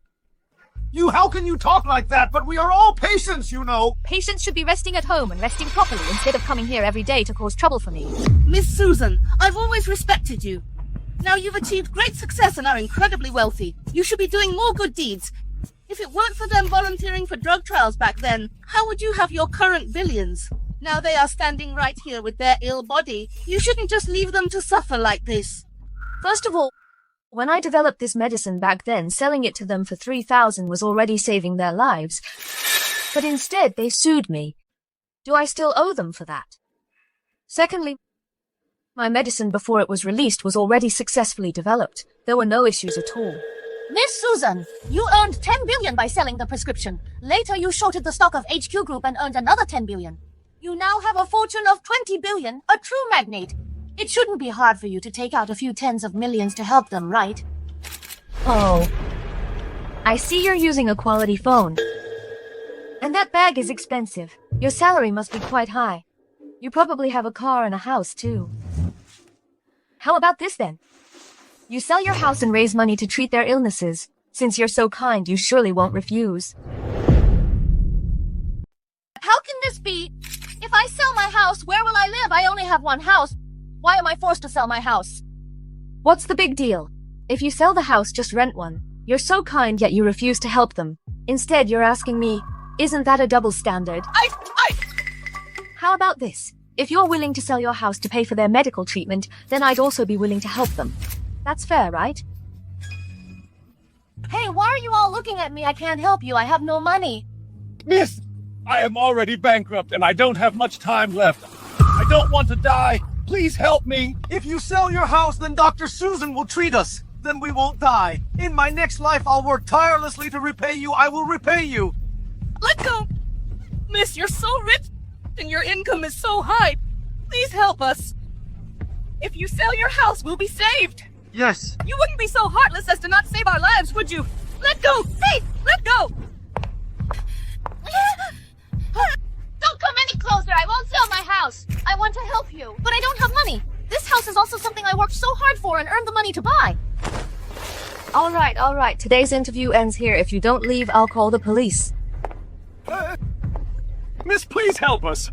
how can you talk like that? But we are all patients, you know. Patients should be resting at home and resting properly instead of coming here every day to cause trouble for me. Miss Susan, I've always respected you. Now you've achieved great success and are incredibly wealthy. You should be doing more good deeds. If it weren't for them volunteering for drug trials back then, how would you have your current billions? Now they are standing right here with their ill body. You shouldn't just leave them to suffer like this. First of all, when I developed this medicine back then, selling it to them for $3,000 was already saving their lives. But instead, they sued me. Do I still owe them for that? Secondly, my medicine before it was released was already successfully developed. There were no issues at all. Miss Susan, you earned 10 billion by selling the prescription. Later, you shorted the stock of HQ Group and earned another 10 billion. You now have a fortune of 20 billion, a true magnate. It shouldn't be hard for you to take out a few tens of millions to help them, right? Oh. I see you're using a quality phone. And that bag is expensive. Your salary must be quite high. You probably have a car and a house, too. How about this, then? You sell your house and raise money to treat their illnesses. Since you're so kind, you surely won't refuse. How can this be? If I sell my house, where will I live? I only have one house. Why am I forced to sell my house? What's the big deal? If you sell the house, just rent one. You're so kind, yet you refuse to help them. Instead, you're asking me, isn't that a double standard? How about this? If you're willing to sell your house to pay for their medical treatment, then I'd also be willing to help them. That's fair, right? Hey, why are you all looking at me? I can't help you. I have no money. Miss, I am already bankrupt and I don't have much time left. I don't want to die. Please help me. If you sell your house, then Dr. Susan will treat us. Then we won't die. In my next life, I'll work tirelessly to repay you. I will repay you. Let go! Miss, you're so rich and your income is so high. Please help us. If you sell your house, we'll be saved. Yes. You wouldn't be so heartless as to not save our lives, would you? Let go! Hey, let go! Don't come any closer. I won't sell my house. I want to help you, but I don't have money. This house is also something I worked so hard for and earned the money to buy. All right. Today's interview ends here. If you don't leave, I'll call the police. Miss, please help us.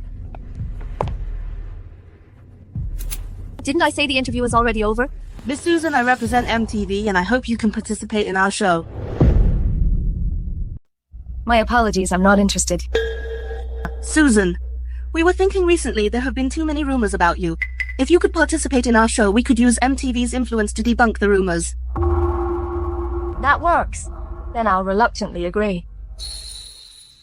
Didn't I say the interview was already over? Miss Susan, I represent MTV, and I hope you can participate in our show. My apologies, I'm not interested. Susan, we were thinking recently there have been too many rumors about you. If you could participate in our show, we could use MTV's influence to debunk the rumors. That works. Then I'll reluctantly agree.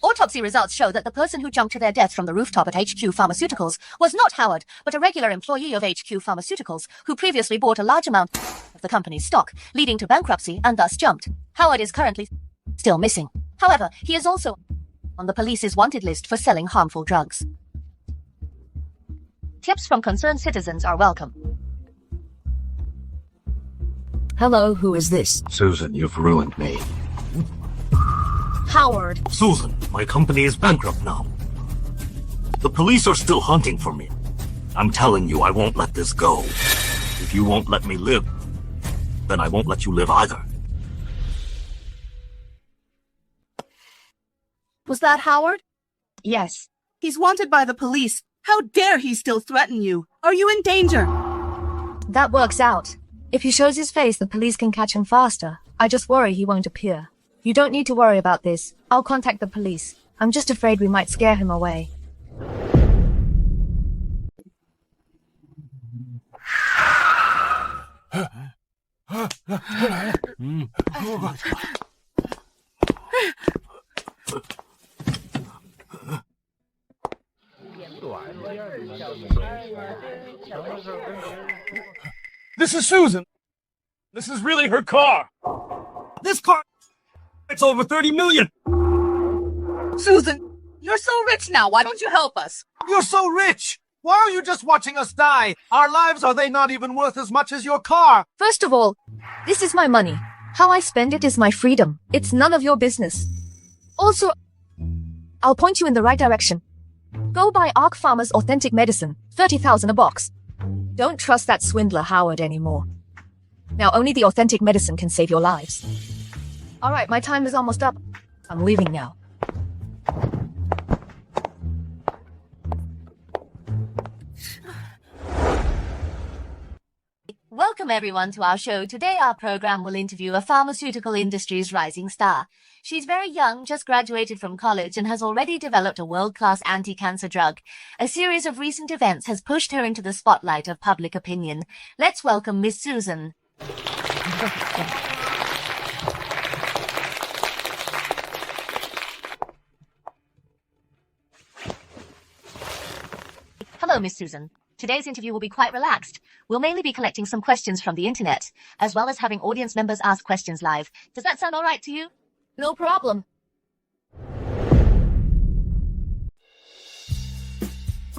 Autopsy results show that the person who jumped to their death from the rooftop at HQ Pharmaceuticals was not Howard, but a regular employee of HQ Pharmaceuticals who previously bought a large amount of the company's stock, leading to bankruptcy and thus jumped. Howard is currently still missing. However, he is also on the police's wanted list for selling harmful drugs. Tips from concerned citizens are welcome. Hello, who is this? Susan, you've ruined me. Howard. Susan, my company is bankrupt now. The police are still hunting for me. I'm telling you, I won't let this go. If you won't let me live, then I won't let you live either. Was that Howard? Yes. He's wanted by the police. How dare he still threaten you? Are you in danger? That works out. If he shows his face, the police can catch him faster. I just worry he won't appear. You don't need to worry about this. I'll contact the police. I'm just afraid we might scare him away. This is Susan. This is really her car. This car, it's over 30 million. Susan, you're so rich now. Why don't you help us? You're so rich. Why are you just watching us die? Our lives, are they not even worth as much as your car? First of all, this is my money. How I spend it is my freedom. It's none of your business. Also, I'll point you in the right direction. Go buy Ark Pharma's authentic medicine, 30,000 a box. Don't trust that swindler Howard anymore. Now only the authentic medicine can save your lives. Alright, my time is almost up. I'm leaving now. Welcome everyone to our show. Today our program will interview a pharmaceutical industry's rising star. She's very young, just graduated from college, and has already developed a world-class anti-cancer drug. A series of recent events has pushed her into the spotlight of public opinion. Let's welcome Miss Susan. Hello, Miss Susan. Today's interview will be quite relaxed. We'll mainly be collecting some questions from the internet, as well as having audience members ask questions live. Does that sound all right to you? No problem.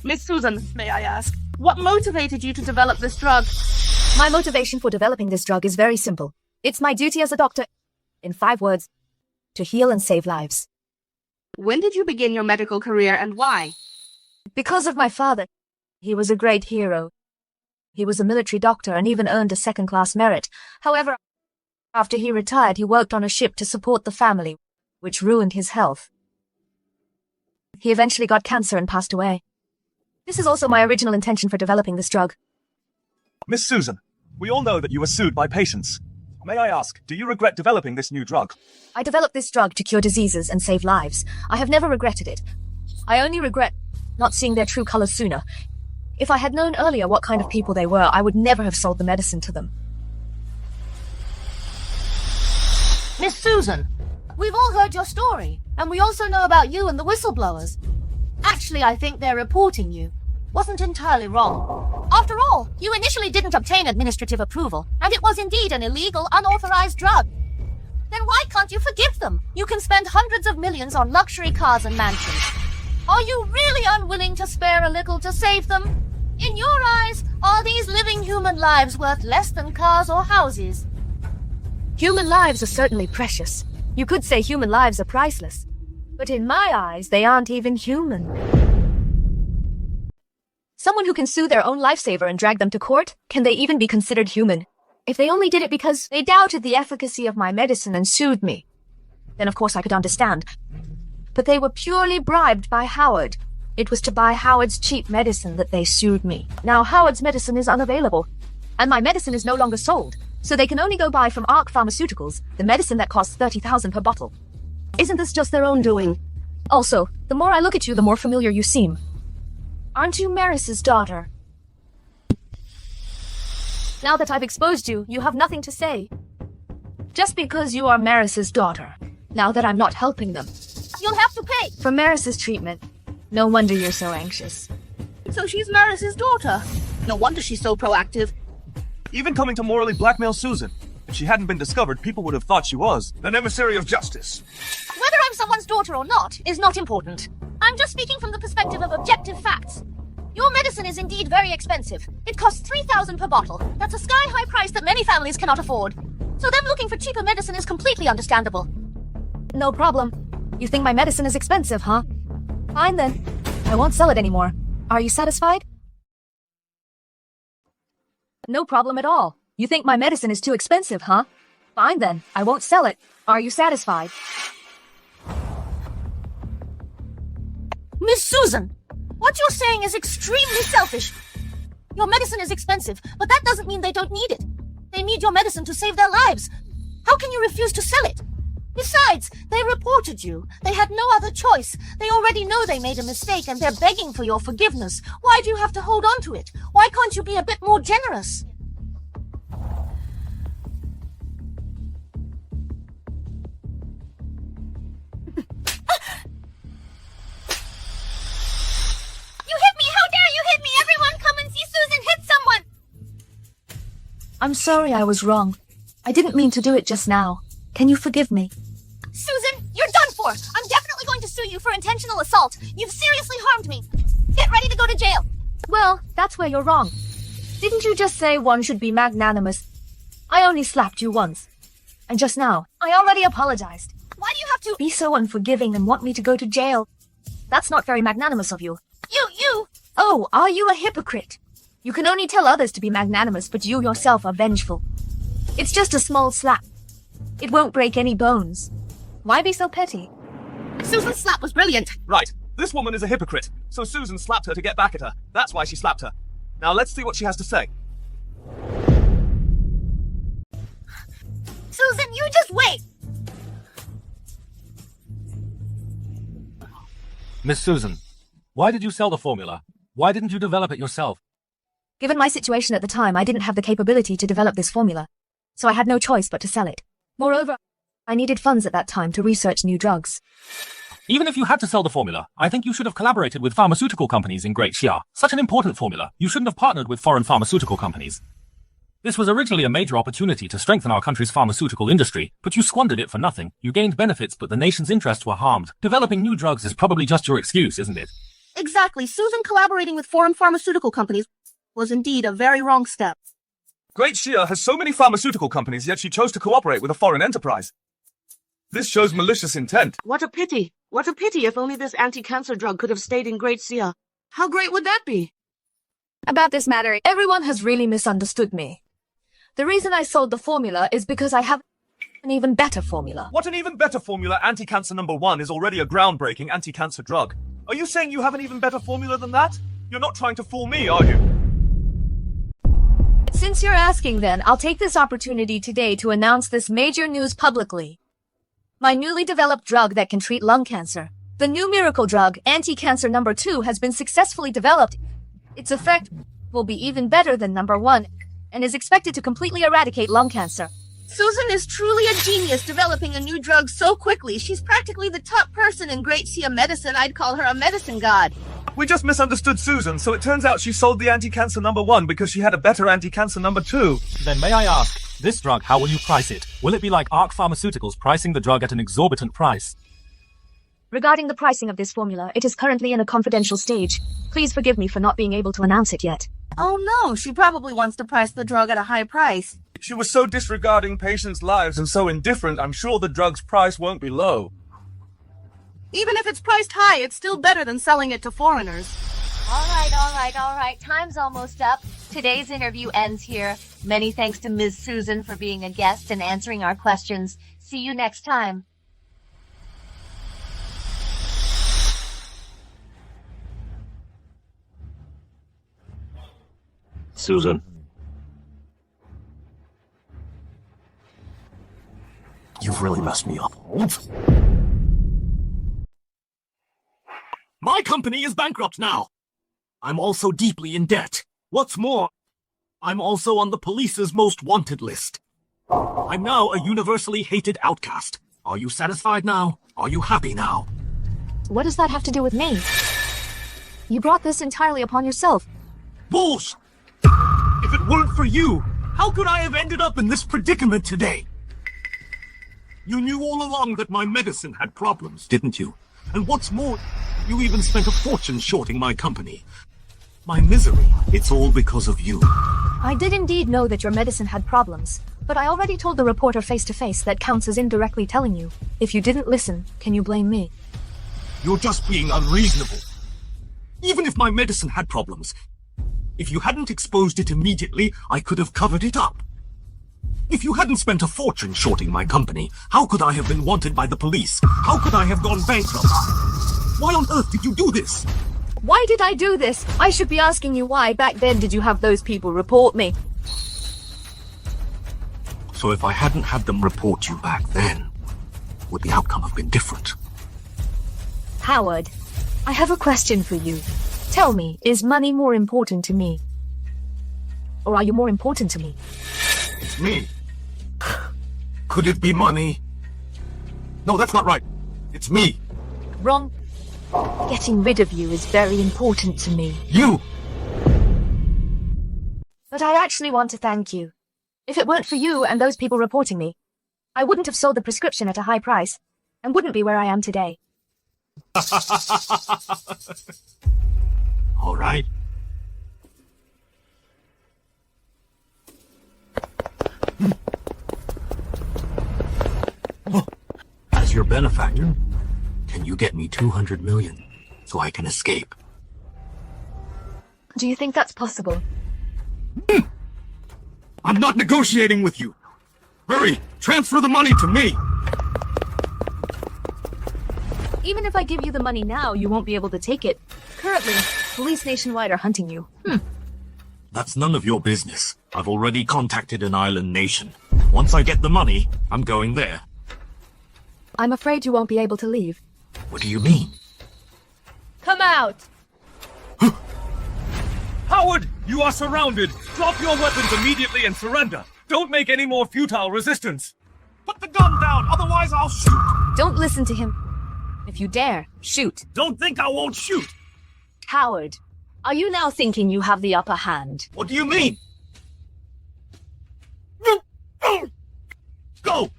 Miss Susan, may I ask, what motivated you to develop this drug? My motivation for developing this drug is very simple. It's my duty as a doctor, in 5 words, to heal and save lives. When did you begin your medical career and why? Because of my father. He was a great hero. He was a military doctor and even earned a second-class merit. However, after he retired, he worked on a ship to support the family, which ruined his health. He eventually got cancer and passed away. This is also my original intention for developing this drug. Miss Susan, we all know that you were sued by patients. May I ask, do you regret developing this new drug? I developed this drug to cure diseases and save lives. I have never regretted it. I only regret not seeing their true colors sooner. If I had known earlier what kind of people they were, I would never have sold the medicine to them. Miss Susan, we've all heard your story, and we also know about you and the whistleblowers. Actually, I think their reporting you wasn't entirely wrong. After all, you initially didn't obtain administrative approval, and it was indeed an illegal, unauthorized drug. Then why can't you forgive them? You can spend hundreds of millions on luxury cars and mansions. Are you really unwilling to spare a little to save them? In your eyes, are these living human lives worth less than cars or houses? Human lives are certainly precious. You could say human lives are priceless. But in my eyes, they aren't even human. Someone who can sue their own lifesaver and drag them to court, can they even be considered human? If they only did it because they doubted the efficacy of my medicine and sued me, then of course I could understand. But they were purely bribed by Howard. It was to buy Howard's cheap medicine that they sued me. Now Howard's medicine is unavailable, and my medicine is no longer sold, so they can only go buy from Ark Pharmaceuticals, the medicine that costs $30,000 per bottle. Isn't this just their own doing? Also, the more I look at you, the more familiar you seem. Aren't you Maris's daughter? Now that I've exposed you, you have nothing to say. Just because you are Maris's daughter, now that I'm not helping them, You'll have to pay for Maris's treatment. No wonder you're so anxious. So she's Maris's daughter. No wonder she's so proactive. Even coming to morally blackmail Susan. If she hadn't been discovered, people would have thought she was an emissary of justice. Whether I'm someone's daughter or not is not important. I'm just speaking from the perspective of objective facts. Your medicine is indeed very expensive. It costs $3,000 per bottle. That's a sky-high price that many families cannot afford. So them looking for cheaper medicine is completely understandable. No problem. You think my medicine is expensive, huh? Fine then. I won't sell it anymore. Are you satisfied? No problem at all. You think my medicine is too expensive, huh? Fine then. I won't sell it. Are you satisfied? Miss Susan, what you're saying is extremely selfish. Your medicine is expensive, but that doesn't mean they don't need it. They need your medicine to save their lives. How can you refuse to sell it? Besides, they reported you. They had no other choice. They already know they made a mistake and they're begging for your forgiveness. Why do you have to hold on to it? Why can't you be a bit more generous? I'm sorry I was wrong. I didn't mean to do it just now. Can you forgive me? Susan, you're done for! I'm definitely going to sue you for intentional assault. You've seriously harmed me. Get ready to go to jail. Well, that's where you're wrong. Didn't you just say one should be magnanimous? I only slapped you once. And just now, I already apologized. Why do you have to be so unforgiving and want me to go to jail? That's not very magnanimous of you. You! Oh, are you a hypocrite? You can only tell others to be magnanimous, but you yourself are vengeful. It's just a small slap. It won't break any bones. Why be so petty? Susan's slap was brilliant. Right. This woman is a hypocrite, so Susan slapped her to get back at her. That's why she slapped her. Now let's see what she has to say. Susan, you just wait! Miss Susan, why did you sell the formula? Why didn't you develop it yourself? Given my situation at the time, I didn't have the capability to develop this formula, so I had no choice but to sell it. Moreover, I needed funds at that time to research new drugs. Even if you had to sell the formula, I think you should have collaborated with pharmaceutical companies in Great Xia. Such an important formula, you shouldn't have partnered with foreign pharmaceutical companies. This was originally a major opportunity to strengthen our country's pharmaceutical industry, but you squandered it for nothing. You gained benefits, but the nation's interests were harmed. Developing new drugs is probably just your excuse, isn't it? Exactly. Susan collaborating with foreign pharmaceutical companies was indeed a very wrong step. Great Xia has so many pharmaceutical companies, yet she chose to cooperate with a foreign enterprise. This shows malicious intent. What a pity. What a pity if only this anti-cancer drug could have stayed in Great Xia. How great would that be? About this matter, everyone has really misunderstood me. The reason I sold the formula is because I have an even better formula. What an even better formula? Anti-cancer number 1 is already a groundbreaking anti-cancer drug. Are you saying you have an even better formula than that? You're not trying to fool me, are you? Since you're asking then, I'll take this opportunity today to announce this major news publicly. My newly developed drug that can treat lung cancer. The new miracle drug, anti-cancer number 2, has been successfully developed. Its effect will be even better than number 1 and is expected to completely eradicate lung cancer. Susan is truly a genius developing a new drug so quickly. She's practically the top person in Great Xia medicine. I'd call her a medicine god. We just misunderstood Susan, so it turns out she sold the anti-cancer number 1 because she had a better anti-cancer number 2. Then may I ask, this drug, how will you price it? Will it be like Ark Pharmaceuticals pricing the drug at an exorbitant price? Regarding the pricing of this formula, it is currently in a confidential stage. Please forgive me for not being able to announce it yet. Oh no, she probably wants to price the drug at a high price. She was so disregarding patients' lives and so indifferent, I'm sure the drug's price won't be low. Even if it's priced high, it's still better than selling it to foreigners. All right. Time's almost up. Today's interview ends here. Many thanks to Ms. Susan for being a guest and answering our questions. See you next time. Susan. You've really messed me up. My company is bankrupt now. I'm also deeply in debt. What's more, I'm also on the police's most wanted list. I'm now a universally hated outcast. Are you satisfied now? Are you happy now? What does that have to do with me? You brought this entirely upon yourself. Bullshit! If it weren't for you, how could I have ended up in this predicament today? You knew all along that my medicine had problems, didn't you? And what's more, you even spent a fortune shorting my company. My misery, it's all because of you. I did indeed know that your medicine had problems, but I already told the reporter face-to-face that counts as indirectly telling you. If you didn't listen, can you blame me? You're just being unreasonable. Even if my medicine had problems, if you hadn't exposed it immediately, I could have covered it up. If you hadn't spent a fortune shorting my company, how could I have been wanted by the police? How could I have gone bankrupt? Why on earth did you do this? Why did I do this? I should be asking you why back then did you have those people report me? So if I hadn't had them report you back then, would the outcome have been different? Howard, I have a question for you. Tell me, is money more important to me? Or are you more important to me? It's me. Could it be money? No, that's not right. It's me. Wrong. Getting rid of you is very important to me. You! But I actually want to thank you. If it weren't for you and those people reporting me, I wouldn't have sold the prescription at a high price, and wouldn't be where I am today. All right. As your benefactor, can you get me 200 million so I can escape? Do you think that's possible? I'm not negotiating with you. Hurry, transfer the money to me. Even if I give you the money now, you won't be able to take it. Currently, police nationwide are hunting you. That's none of your business. I've already contacted an island nation. Once I get the money, I'm going there. I'm afraid you won't be able to leave. What do you mean? Come out! Howard, you are surrounded. Drop your weapons immediately and surrender. Don't make any more futile resistance. Put the gun down, otherwise I'll shoot. Don't listen to him. If you dare, shoot. Don't think I won't shoot. Howard, are you now thinking you have the upper hand? What do you mean? Go!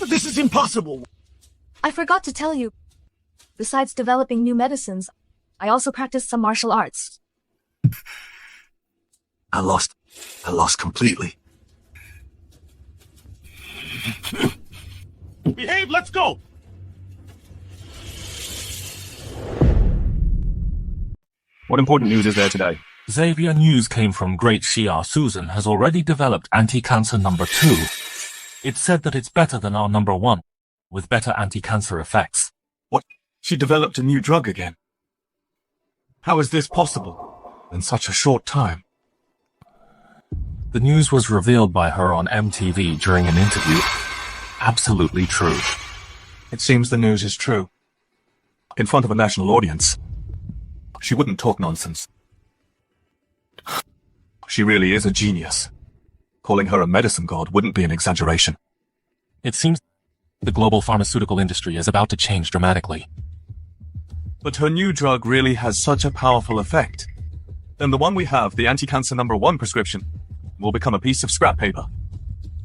This is impossible. I forgot to tell you. Besides developing new medicines, I also practiced some martial arts. I lost completely. Behave, let's go! What important news is there today? Xavier news came from Great Shia. Susan has already developed anti-cancer number 2. It said that it's better than our number 1, with better anti-cancer effects. What? She developed a new drug again? How is this possible in such a short time? The news was revealed by her on MTV during an interview. Absolutely true. It seems the news is true. In front of a national audience. She wouldn't talk nonsense. She really is a genius. Calling her a medicine god wouldn't be an exaggeration. It seems the global pharmaceutical industry is about to change dramatically. But her new drug really has such a powerful effect. Then the one we have, the anti-cancer number 1 prescription, will become a piece of scrap paper.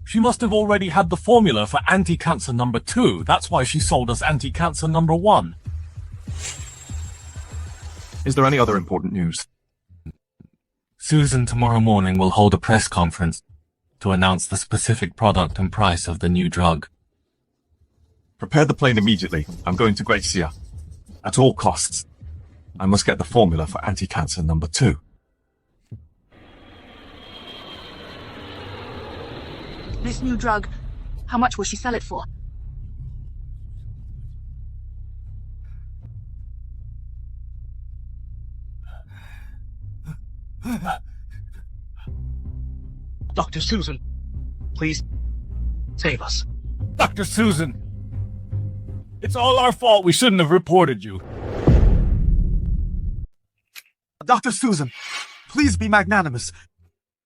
She must have already had the formula for anti-cancer number 2. That's why she sold us anti-cancer number 1. Is there any other important news? Susan tomorrow morning will hold a press conference to announce the specific product and price of the new drug. Prepare the plane immediately. I'm going to Great Shia. At all costs. I must get the formula for anti-cancer number 2. This new drug, how much will she sell it for? Dr. Susan, please save us. Dr. Susan! It's all our fault. We shouldn't have reported you. Dr. Susan, please be magnanimous.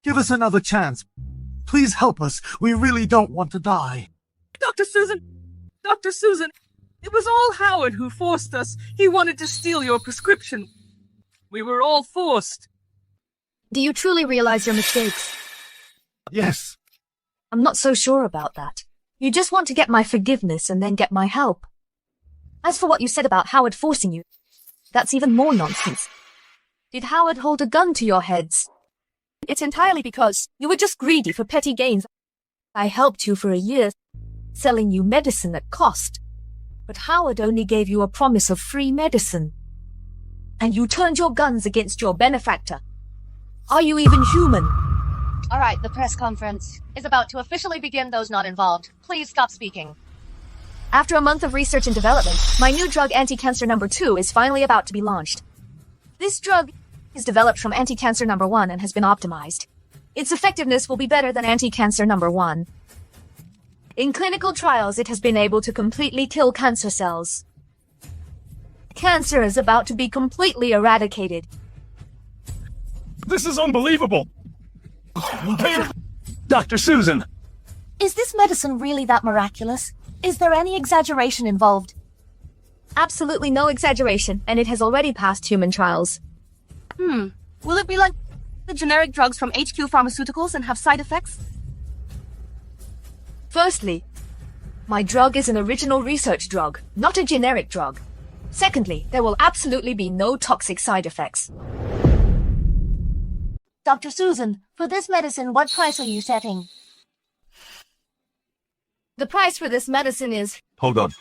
Give us another chance. Please help us. We really don't want to die. Dr. Susan! Dr. Susan! It was all Howard who forced us. He wanted to steal your prescription. We were all forced. Do you truly realize your mistakes? Yes. I'm not so sure about that. You just want to get my forgiveness and then get my help. As for what you said about Howard forcing you, that's even more nonsense. Did Howard hold a gun to your heads? It's entirely because you were just greedy for petty gains. I helped you for a year, selling you medicine at cost. But Howard only gave you a promise of free medicine. And you turned your guns against your benefactor. Are you even human? All right, the press conference is about to officially begin. Those not involved, please stop speaking. After a month of research and development, my new drug anti-cancer number 2 is finally about to be launched. This drug is developed from anti-cancer number 1 and has been optimized. Its effectiveness will be better than anti-cancer number 1. In clinical trials, it has been able to completely kill cancer cells. Cancer is about to be completely eradicated. This is unbelievable. Dr. Susan! Is this medicine really that miraculous? Is there any exaggeration involved? Absolutely no exaggeration, and it has already passed human trials. Will it be like the generic drugs from HQ Pharmaceuticals and have side effects? Firstly, my drug is an original research drug, not a generic drug. Secondly, there will absolutely be no toxic side effects. Dr. Susan, for this medicine, what price are you setting? The price for this medicine is... Hold on.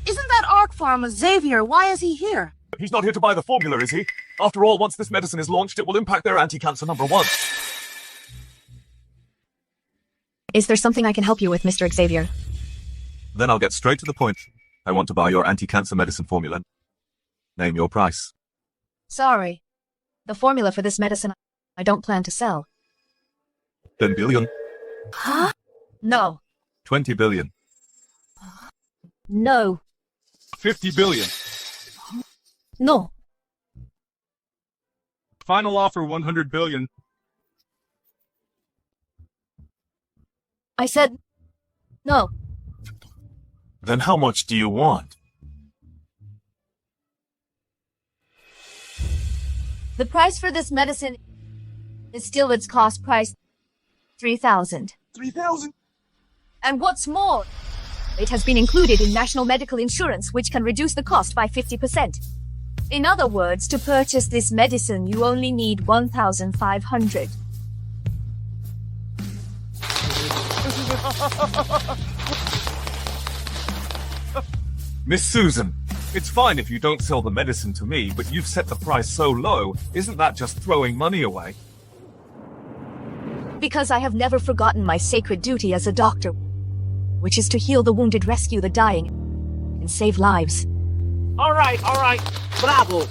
Isn't that Ark Pharma Xavier? Why is he here? He's not here to buy the formula, is he? After all, once this medicine is launched, it will impact their anti-cancer number 1. Is there something I can help you with, Mr. Xavier? Then I'll get straight to the point. I want to buy your anti-cancer medicine formula. Name your price. Sorry. The formula for this medicine I don't plan to sell. 10 billion. Huh? No. 20 billion. No. 50 billion. No. Final offer 100 billion. I said no. Then how much do you want? The price for this medicine is still its cost price, 3,000. 3,000? And what's more, it has been included in national medical insurance, which can reduce the cost by 50%. In other words, to purchase this medicine, you only need 1,500. Miss Susan, it's fine if you don't sell the medicine to me, but you've set the price so low. Isn't that just throwing money away? Because I have never forgotten my sacred duty as a doctor, which is to heal the wounded, rescue the dying, and save lives. All right. Bravo.